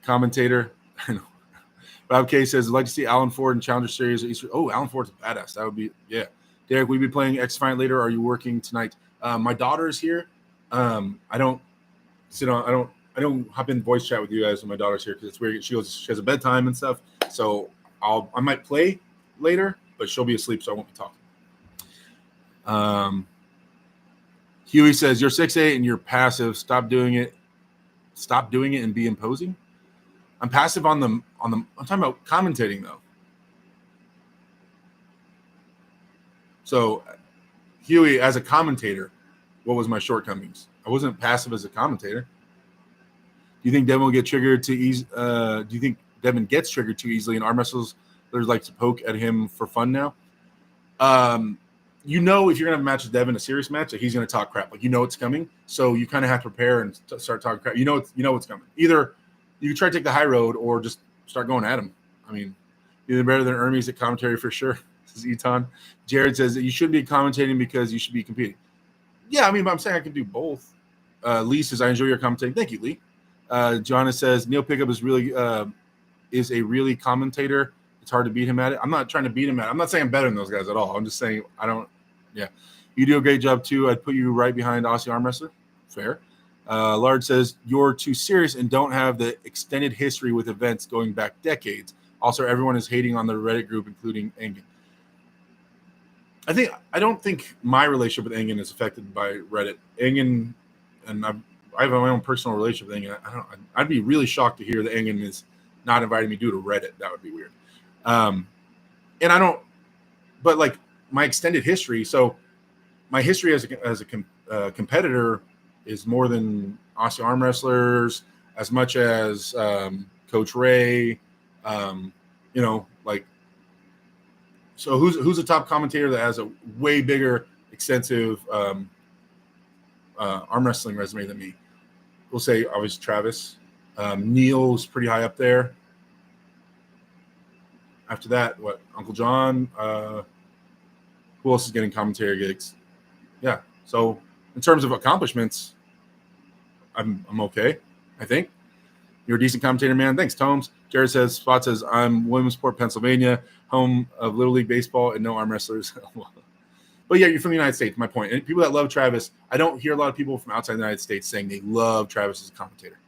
commentator. I know. Rob K says, I'd like to see Alan Ford in Challenger Series. Oh, Alan Ford's a badass. That would be, yeah. Derek, will you be playing X-Fight later? Or are you working tonight? My daughter is here. I don't hop in voice chat with you guys when my daughter's here because it's weird. She has a bedtime and stuff. So I might play later, but she'll be asleep, so I won't be talking. Huey says, you're 6'8" and you're passive. Stop doing it and be imposing. I'm passive on the I'm talking about commentating though. So Huey, as a commentator, what was my shortcomings? I wasn't passive as a commentator. Do you think Devin will get triggered too easy? Do you think Devin gets triggered too easily and arm wrestlers like to poke at him for fun now? you know, if you're gonna have a match with Devin, a serious match, like he's gonna talk crap. Like, you know it's coming, so you kind of have to prepare and start talking crap. You know it's coming. Either you try to take the high road or just start going at him. I mean, either better than Hermes at commentary for sure. This is Eton. Jared says that you should be commentating because you should be competing. Yeah, I mean, but I'm saying I can do both. Lee says I enjoy your commentating. Thank you, Lee. Johanna says Neil Pickup is a really commentator. It's hard to beat him at it. I'm not trying to beat him at it. I'm not saying I'm better than those guys at all. I'm just saying I don't. Yeah, you do a great job too. I'd put you right behind Aussie arm wrestler. Fair. Lard says you're too serious and don't have the extended history with events going back decades. Also, everyone is hating on the Reddit group, including Engen. I don't think my relationship with Engen is affected by Reddit. Engen, and I have my own personal relationship with Engen. I'd be really shocked to hear that Engen is not inviting me due to Reddit. That would be weird. And I don't, but like my extended history. So my history as a competitor is more than Aussie arm wrestlers, as much as Coach Ray. Like, so who's a top commentator that has a way bigger, extensive arm wrestling resume than me? We'll say obviously Travis. Neil's pretty high up there. After that, what? Uncle John. Who else is getting commentary gigs? Yeah. So in terms of accomplishments, I'm okay, I think. You're a decent commentator, man. Thanks, Tomes. Jared says, Spot says, I'm Williamsport, Pennsylvania, home of Little League Baseball and no arm wrestlers. But yeah, you're from the United States, my point. And people that love Travis, I don't hear a lot of people from outside the United States saying they love Travis as a commentator.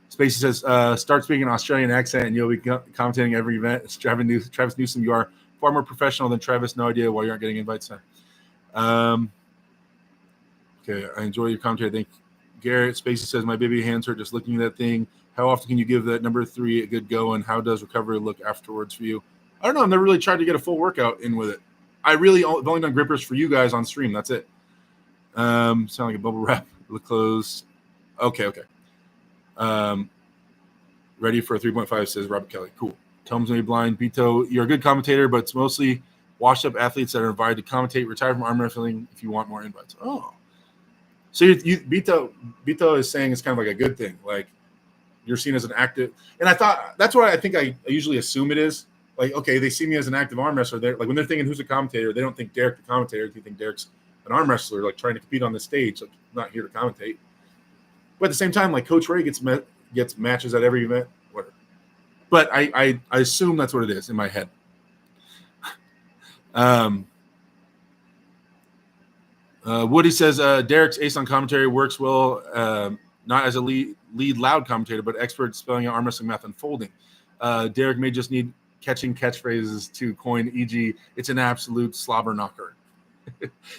Spacey says, start speaking an Australian accent and you'll be commentating every event. Travis Newsom, you are far more professional than Travis. No idea why you aren't getting invites. Okay, I enjoy your commentary. Thank you. Garrett Spacey says, my baby hands hurt just looking at that thing. How often can you give that number 3 a good go, and how does recovery look afterwards for you? I don't know. I've never really tried to get a full workout in with it. I've only done grippers for you guys on stream. That's it. Sound like a bubble wrap. Look close. Okay. Ready for a 3.5, says Robert Kelly. Cool. Tom's may be blind. Bito, you're a good commentator, but it's mostly washed-up athletes that are invited to commentate. Retire from arm wrestling if you want more invites. Oh. So Bito is saying it's kind of like a good thing. Like, you're seen as an active, and I thought that's what I think I usually assume it is. Like, okay, they see me as an active arm wrestler. They're like, when they're thinking who's a commentator, they don't think Derek the commentator. They think Derek's an arm wrestler, like trying to compete on the stage, like not here to commentate. But at the same time, like Coach Ray gets matches at every event, whatever. But I assume that's what it is in my head. Woody says Derek's ace on commentary works well, not as a lead loud commentator, but expert spelling out arm wrestling math unfolding. Derek may just need catching catchphrases to coin, e.g., it's an absolute slobber knocker.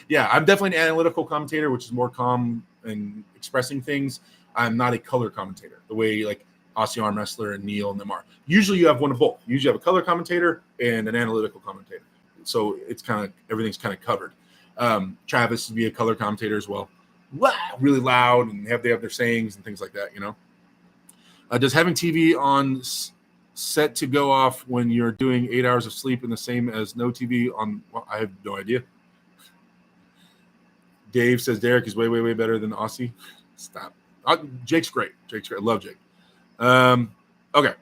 Yeah, I'm definitely an analytical commentator, which is more calm and expressing things. I'm not a color commentator, the way like Aussie arm wrestler and Neil and them are. Usually you have one of both. You usually have a color commentator and an analytical commentator. So it's kind of everything's kind of covered. Travis would be a color commentator as well. Wow, really loud, and they have their sayings and things like that, you know. Does having TV on set to go off when you're doing 8 hours of sleep and the same as no TV on? Well, I have no idea. Dave says Derek is way, way, way better than Aussie. Stop. Jake's great. I love Jake. Okay. I'd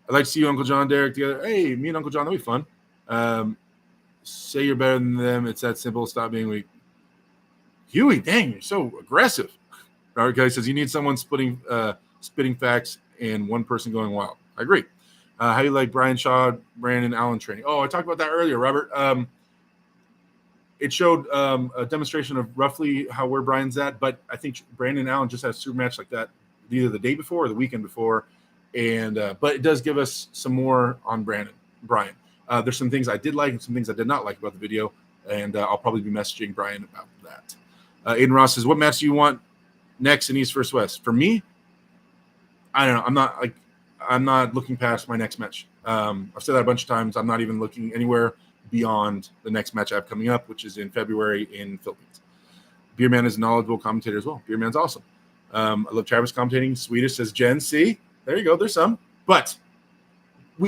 like to see you, Uncle John, Derek together. Hey, me and Uncle John, that'll be fun. Say you're better than them. It's that simple. Stop being weak. Huey, dang, you're so aggressive. Robert Kelly says you need someone spitting facts and one person going wild. I agree. How you like Brian Shaw, Brandon Allen training? Oh, I talked about that earlier, Robert. It showed a demonstration of roughly where Brian's at, but I think Brandon Allen just had a super match like that either the day before or the weekend before, and but it does give us some more on Brian. There's some things I did like and some things I did not like about the video, and I'll probably be messaging Brian about that. Aiden Ross says, what match do you want next in East vs. West? For me, I don't know. I'm not looking past my next match. I've said that a bunch of times. I'm not even looking anywhere beyond the next match I have coming up, which is in February in Philippines. Beerman is a knowledgeable commentator as well. Beerman's awesome. I love Travis commentating. Swedish says Jen. See, there you go. There's some. But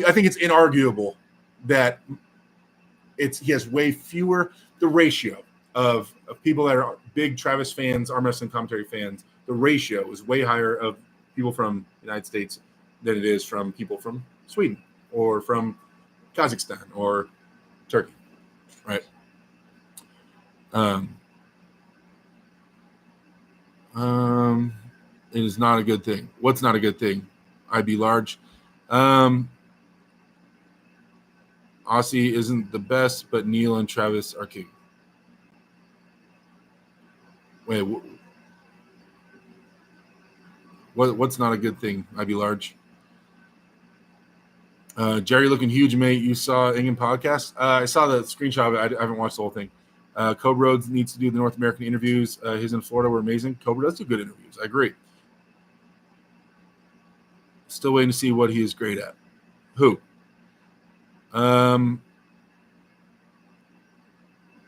I think it's inarguable that he has way fewer. The ratio of people that are big Travis fans, arm wrestling commentary fans, the ratio is way higher of people from the United States than it is from people from Sweden or from Kazakhstan or Turkey, right? It is not a good thing. What's not a good thing? IB large. Aussie isn't the best, but Neil and Travis are king. Wait, what's not a good thing? IB large. Jerry looking huge, mate. You saw Ingen podcast? I saw the screenshot of it. I haven't watched the whole thing. Cobra Rhodes needs to do the North American interviews. His in Florida were amazing. Cobra does do good interviews. I agree. Still waiting to see what he is great at. Who?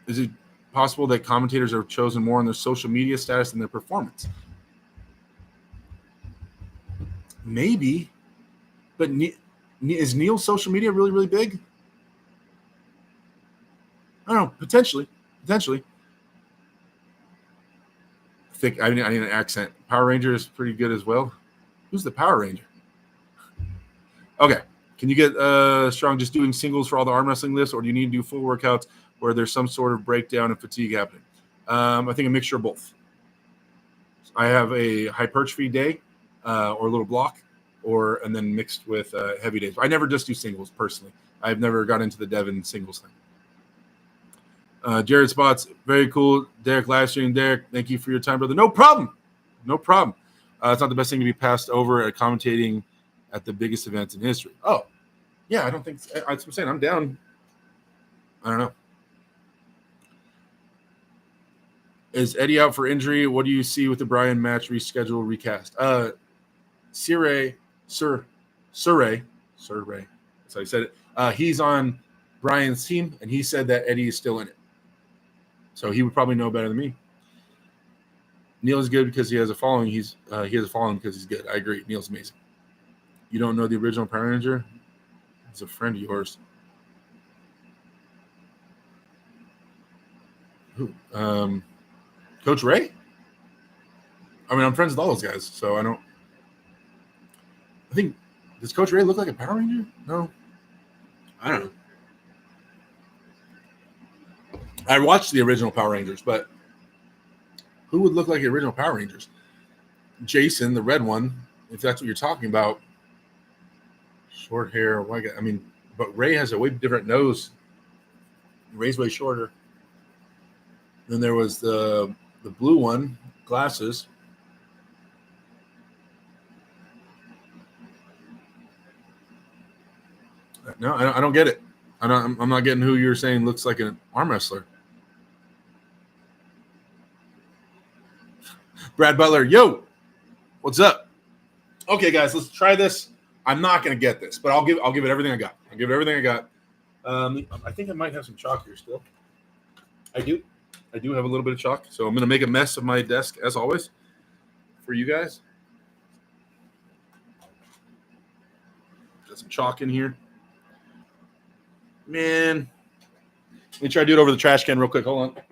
Is it possible that commentators are chosen more on their social media status than their performance? Maybe. But is Neil's social media really, really big? I don't know. Potentially. I need an accent. Power Ranger is pretty good as well. Who's the Power Ranger? Okay. Can you get strong just doing singles for all the arm wrestling lifts, or do you need to do full workouts where there's some sort of breakdown and fatigue happening? I think a mixture of both. I have a hypertrophy day or a little block, and then mixed with heavy days. I never just do singles personally. I've never got into the Devin singles thing. Jared Spots, very cool. Derek live stream. Derek, thank you for your time, brother. No problem. It's not the best thing to be passed over at commentating at the biggest events in history. Oh, yeah, I don't think so. I'm saying I'm down. I don't know. Is Eddie out for injury? What do you see with the Bryan match reschedule recast? Surrey. That's how he said it. He's on Bryan's team, and he said that Eddie is still in it. So he would probably know better than me. Neil is good because he has a following. He has a following because he's good. I agree. Neil's amazing. You don't know the original Power Ranger? He's a friend of yours. Who? Coach Ray? I mean, I'm friends with all those guys, so I think, does Coach Ray look like a Power Ranger? No. I don't know. I watched the original Power Rangers, but who would look like the original Power Rangers? Jason, the red one, if that's what you're talking about. Short hair, white guy. I mean, but Ray has a way different nose. Ray's way shorter. Then there was the blue one, glasses. No, I don't get it. I'm not getting who you're saying looks like an arm wrestler. Brad Butler, yo, what's up? Okay, guys, let's try this. I'm not going to get this, but I'll give it everything I got. I think I might have some chalk here still. I do have a little bit of chalk, so I'm going to make a mess of my desk as always for you guys. Got some chalk in here. Man, let me try to do it over the trash can real quick. Hold on.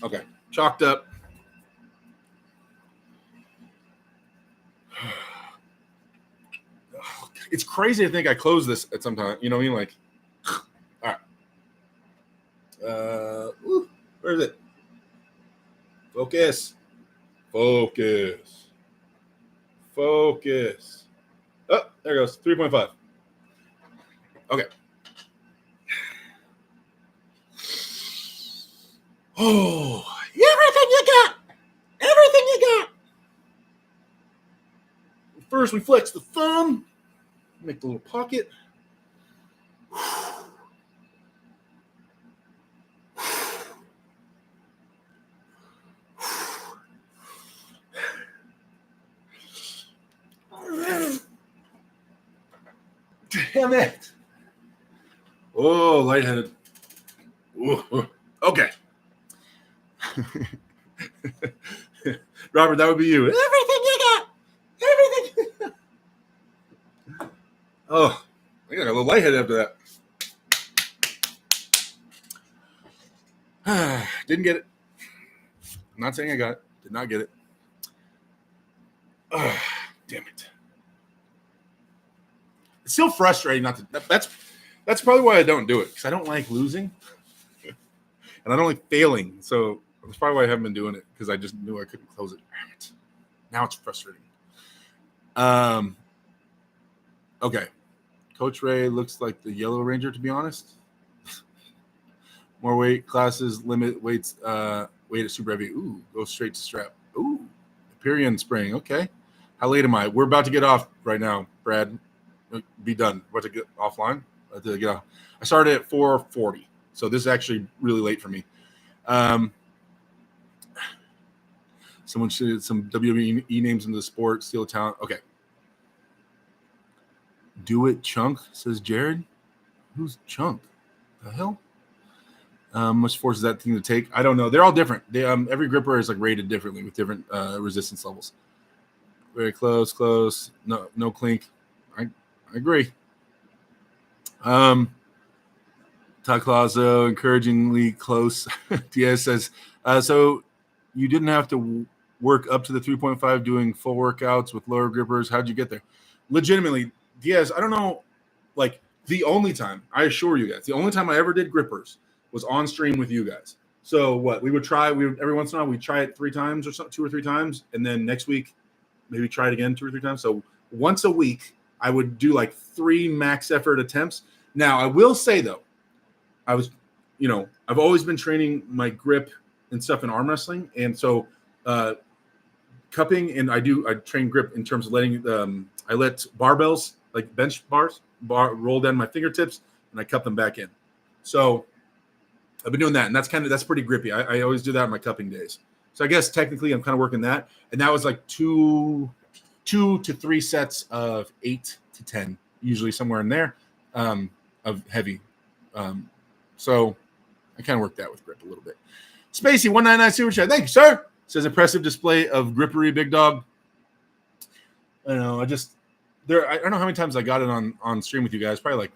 Okay, chalked up. It's crazy to think I closed this at some time. You know what I mean? Like, all right. Where is it? Focus. Oh, there it goes. 3.5. Okay. Oh, everything you got. First, we flex the thumb. Make the little pocket. Damn it. Oh, lightheaded. Ooh. Okay. Robert, that would be you. Everything you got. Everything. Oh, I got a little lightheaded after that. Didn't get it. I'm not saying I got it. Did not get it. Oh, damn it. It's still frustrating not to. That's probably why I don't do it, because I don't like losing, and I don't like failing. So that's probably why I haven't been doing it, because I just knew I couldn't close it. Damn it. Now it's frustrating. Okay. Coach Ray looks like the Yellow Ranger, to be honest. More weight classes, limit weights, weight at super heavy. Ooh, go straight to strap. Ooh, Hyperion Spring. Okay. How late am I? We're about to get off right now, Brad. Be done. About to get offline. About to get off. I started at 4:40, so this is actually really late for me. Someone should some WWE names in the sport, steal talent. Okay. Do it, Chunk, says Jared. Who's Chunk? The hell? Much force is that thing to take? I don't know. They're all different. They every gripper is like rated differently with different resistance levels. Very close. No clink. I agree. Todd Clauso, encouragingly close. Diaz says, so you didn't have to work up to the 3.5 doing full workouts with lower grippers. How'd you get there? Legitimately, Diaz, I don't know, like the only time, I assure you guys, the only time I ever did grippers was on stream with you guys. So what we would every once in a while we'd try it 3 times or something, 2 or 3 times, and then next week maybe try it again 2 or 3 times. So once a week I would do like 3 max effort attempts. Now I will say though, I've always been training my grip and stuff in arm wrestling, and so cupping, and I train grip in terms of letting I let barbells, like bench bars, roll down my fingertips, and I cup them back in. So I've been doing that, and that's pretty grippy. I always do that in my cupping days. So I guess technically I'm kind of working that, and that was like 2 to 3 sets of 8 to 10, usually somewhere in there, of heavy. So I kind of worked that with grip a little bit. Spacey 199 super chat. Thank you, sir. Says impressive display of grippery, big dog. I don't know. I don't know how many times I got it on stream with you guys. Probably like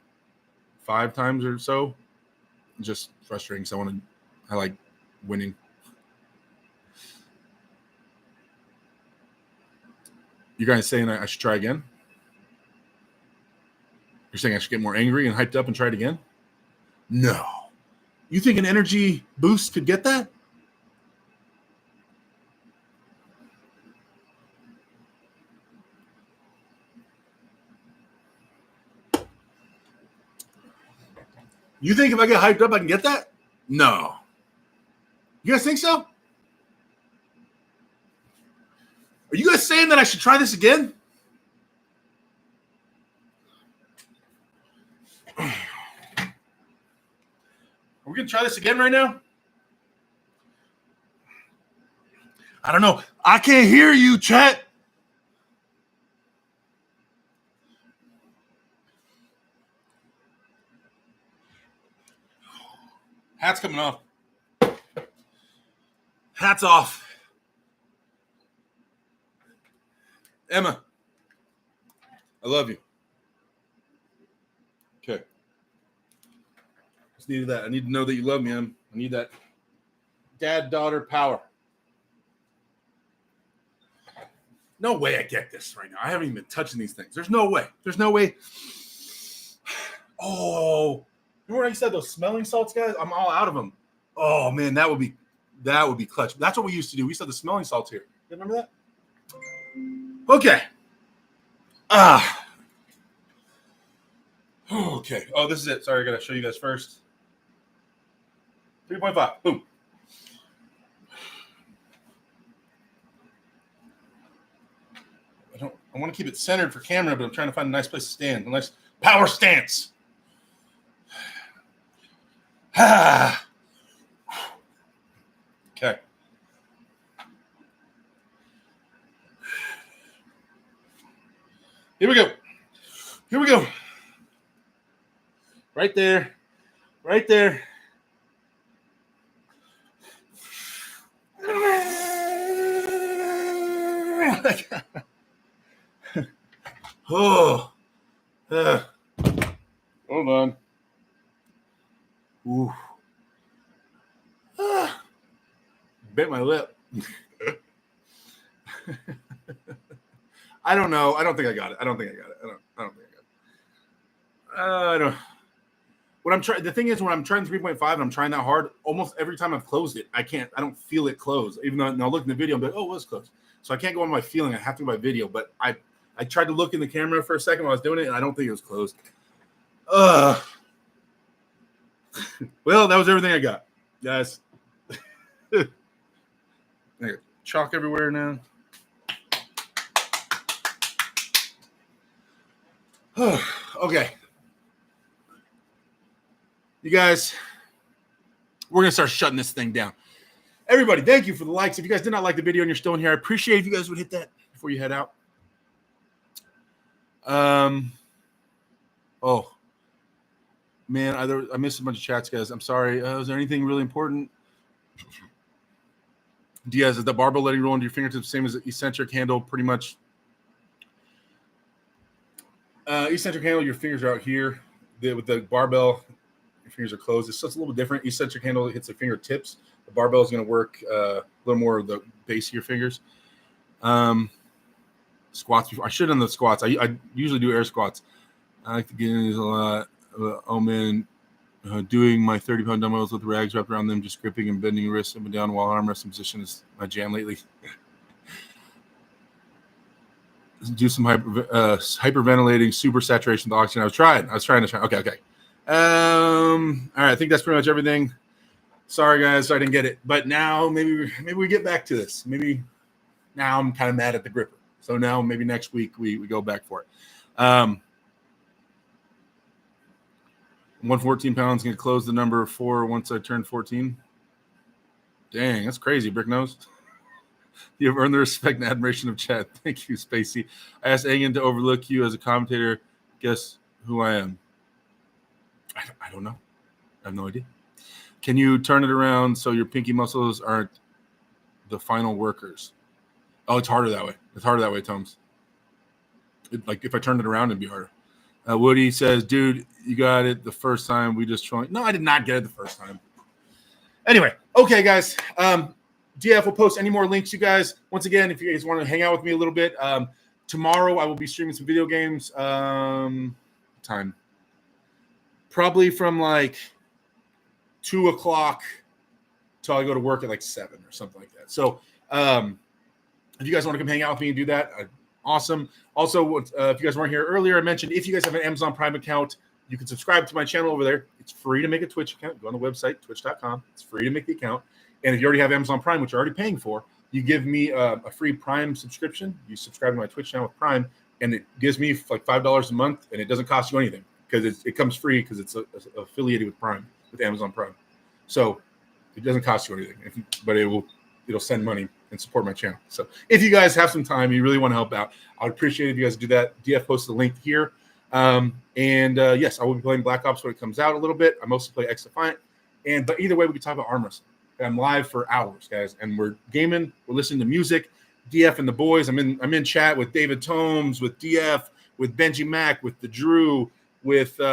5 times or so. Just frustrating. So I like winning. You guys saying I should try again? You're saying I should get more angry and hyped up and try it again? No. You think an energy boost could get that? You think if I get hyped up, I can get that? No. You guys think so? Are you guys saying that I should try this again? Are we going to try this again right now? I don't know. I can't hear you, chat. Hat's coming off. Hat's off. Emma, I love you. Okay. Just needed that. I need to know that you love me, Em. I need that dad-daughter power. No way I get this right now. I haven't even been touching these things. There's no way. Oh, remember when I said those smelling salts, guys? I'm all out of them. Oh man, that would be clutch. That's what we used to do. We used to have the smelling salts here. You remember that? Okay. Okay. Oh, this is it. Sorry, I gotta show you guys first. 3.5. Boom. I want to keep it centered for camera, but I'm trying to find a nice place to stand. A nice power stance. Okay. Here we go. Right there. Oh, hold on. Ooh. Bit my lip. I don't know. I don't think I got it. I don't think I got it. I don't think I got it. I don't. When I'm trying, the thing is, when I'm trying 3.5 and I'm trying that hard, almost every time I've closed it, I don't feel it close. Even though now look in the video, I'm like, oh, it was closed. So I can't go on my feeling. I have to go by video. But I tried to look in the camera for a second while I was doing it, and I don't think it was closed. Well, that was everything I got, guys. I got chalk everywhere now. Okay. You guys, we're going to start shutting this thing down. Everybody, thank you for the likes. If you guys did not like the video and you're still in here, I appreciate if you guys would hit that before you head out. Oh, man, I missed a bunch of chats, guys. I'm sorry. Is there anything really important? Diaz, is the barbell letting roll into your fingertips same as the eccentric handle? Pretty much. Eccentric handle, your fingers are out here. With the barbell, your fingers are closed. It's just a little different. Eccentric handle hits the fingertips. The barbell is going to work a little more of the base of your fingers. Squats. I should have done the squats. I usually do air squats. I like to get in these a lot. Oh, man. Doing my 30-pound dumbbells with rags wrapped around them, just gripping and bending wrists up and down while arm resting position is my jam lately. Do some hyperventilating, super saturation with oxygen. I was trying to try. Okay. All right. I think that's pretty much everything. Sorry, guys, I didn't get it. But now maybe we get back to this. Maybe now I'm kind of mad at the gripper. So now maybe next week we go back for it. 114 pounds going to close the number 4 once I turn 14. Dang, that's crazy, Brick Nose. You have earned the respect and admiration of chat. Thank you, Spacey. I asked Egan to overlook you as a commentator. Guess who I am? I don't know. I have no idea. Can you turn it around so your pinky muscles aren't the final workers? Oh, it's harder that way. It's harder that way, Tomes. Like if I turned it around, it'd be harder. Woody says, dude, you got it the first time. We just trolling. No, I did not get it the first time. Anyway, okay, guys. DF will post any more links, you guys. Once again, if you guys want to hang out with me a little bit, tomorrow I will be streaming some video games. Time. Probably from like 2 o'clock till I go to work at like 7 or something like that. So if you guys want to come hang out with me and do that, awesome. Also, if you guys weren't here earlier, I mentioned if you guys have an Amazon Prime account, you can subscribe to my channel over there. It's free to make a Twitch account. Go on the website, twitch.com. It's free to make the account. And if you already have Amazon Prime, which you're already paying for, you give me a free Prime subscription. You subscribe to my Twitch channel with Prime, and it gives me like $5 a month, and it doesn't cost you anything because it comes free because it's affiliated with Prime, with Amazon Prime. So it doesn't cost you anything, but it'll send money and support my channel. So if you guys have some time, you really want to help out, I would appreciate it if you guys do that. DF posted a link here. Yes, I will be playing Black Ops when it comes out a little bit. I mostly play X Defiant. But either way, we can talk about arm wrestling. I'm live for hours, guys, and we're gaming. We're listening to music. DF and the boys. I'm in chat with David Tomes, with DF, with Benji Mack, with the Drew, with who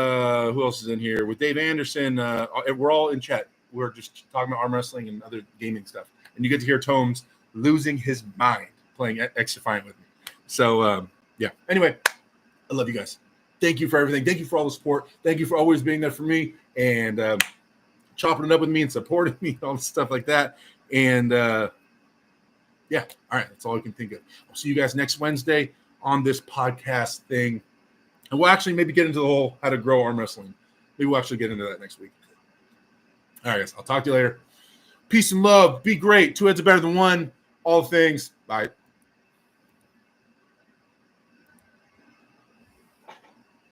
else is in here? With Dave Anderson. We're all in chat. We're just talking about arm wrestling and other gaming stuff. And you get to hear Tomes losing his mind playing X Defiant with me. So yeah. Anyway, I love you guys. Thank you for everything. Thank you for all the support. Thank you for always being there for me and chopping it up with me and supporting me, all the stuff like that. And yeah, all right, that's all I can think of. I'll see you guys next Wednesday on this podcast thing. And we'll actually maybe get into the whole how to grow arm wrestling. Maybe we'll actually get into that next week. All right, guys, I'll talk to you later. Peace and love. Be great. 2 heads are better than one. All things. Bye.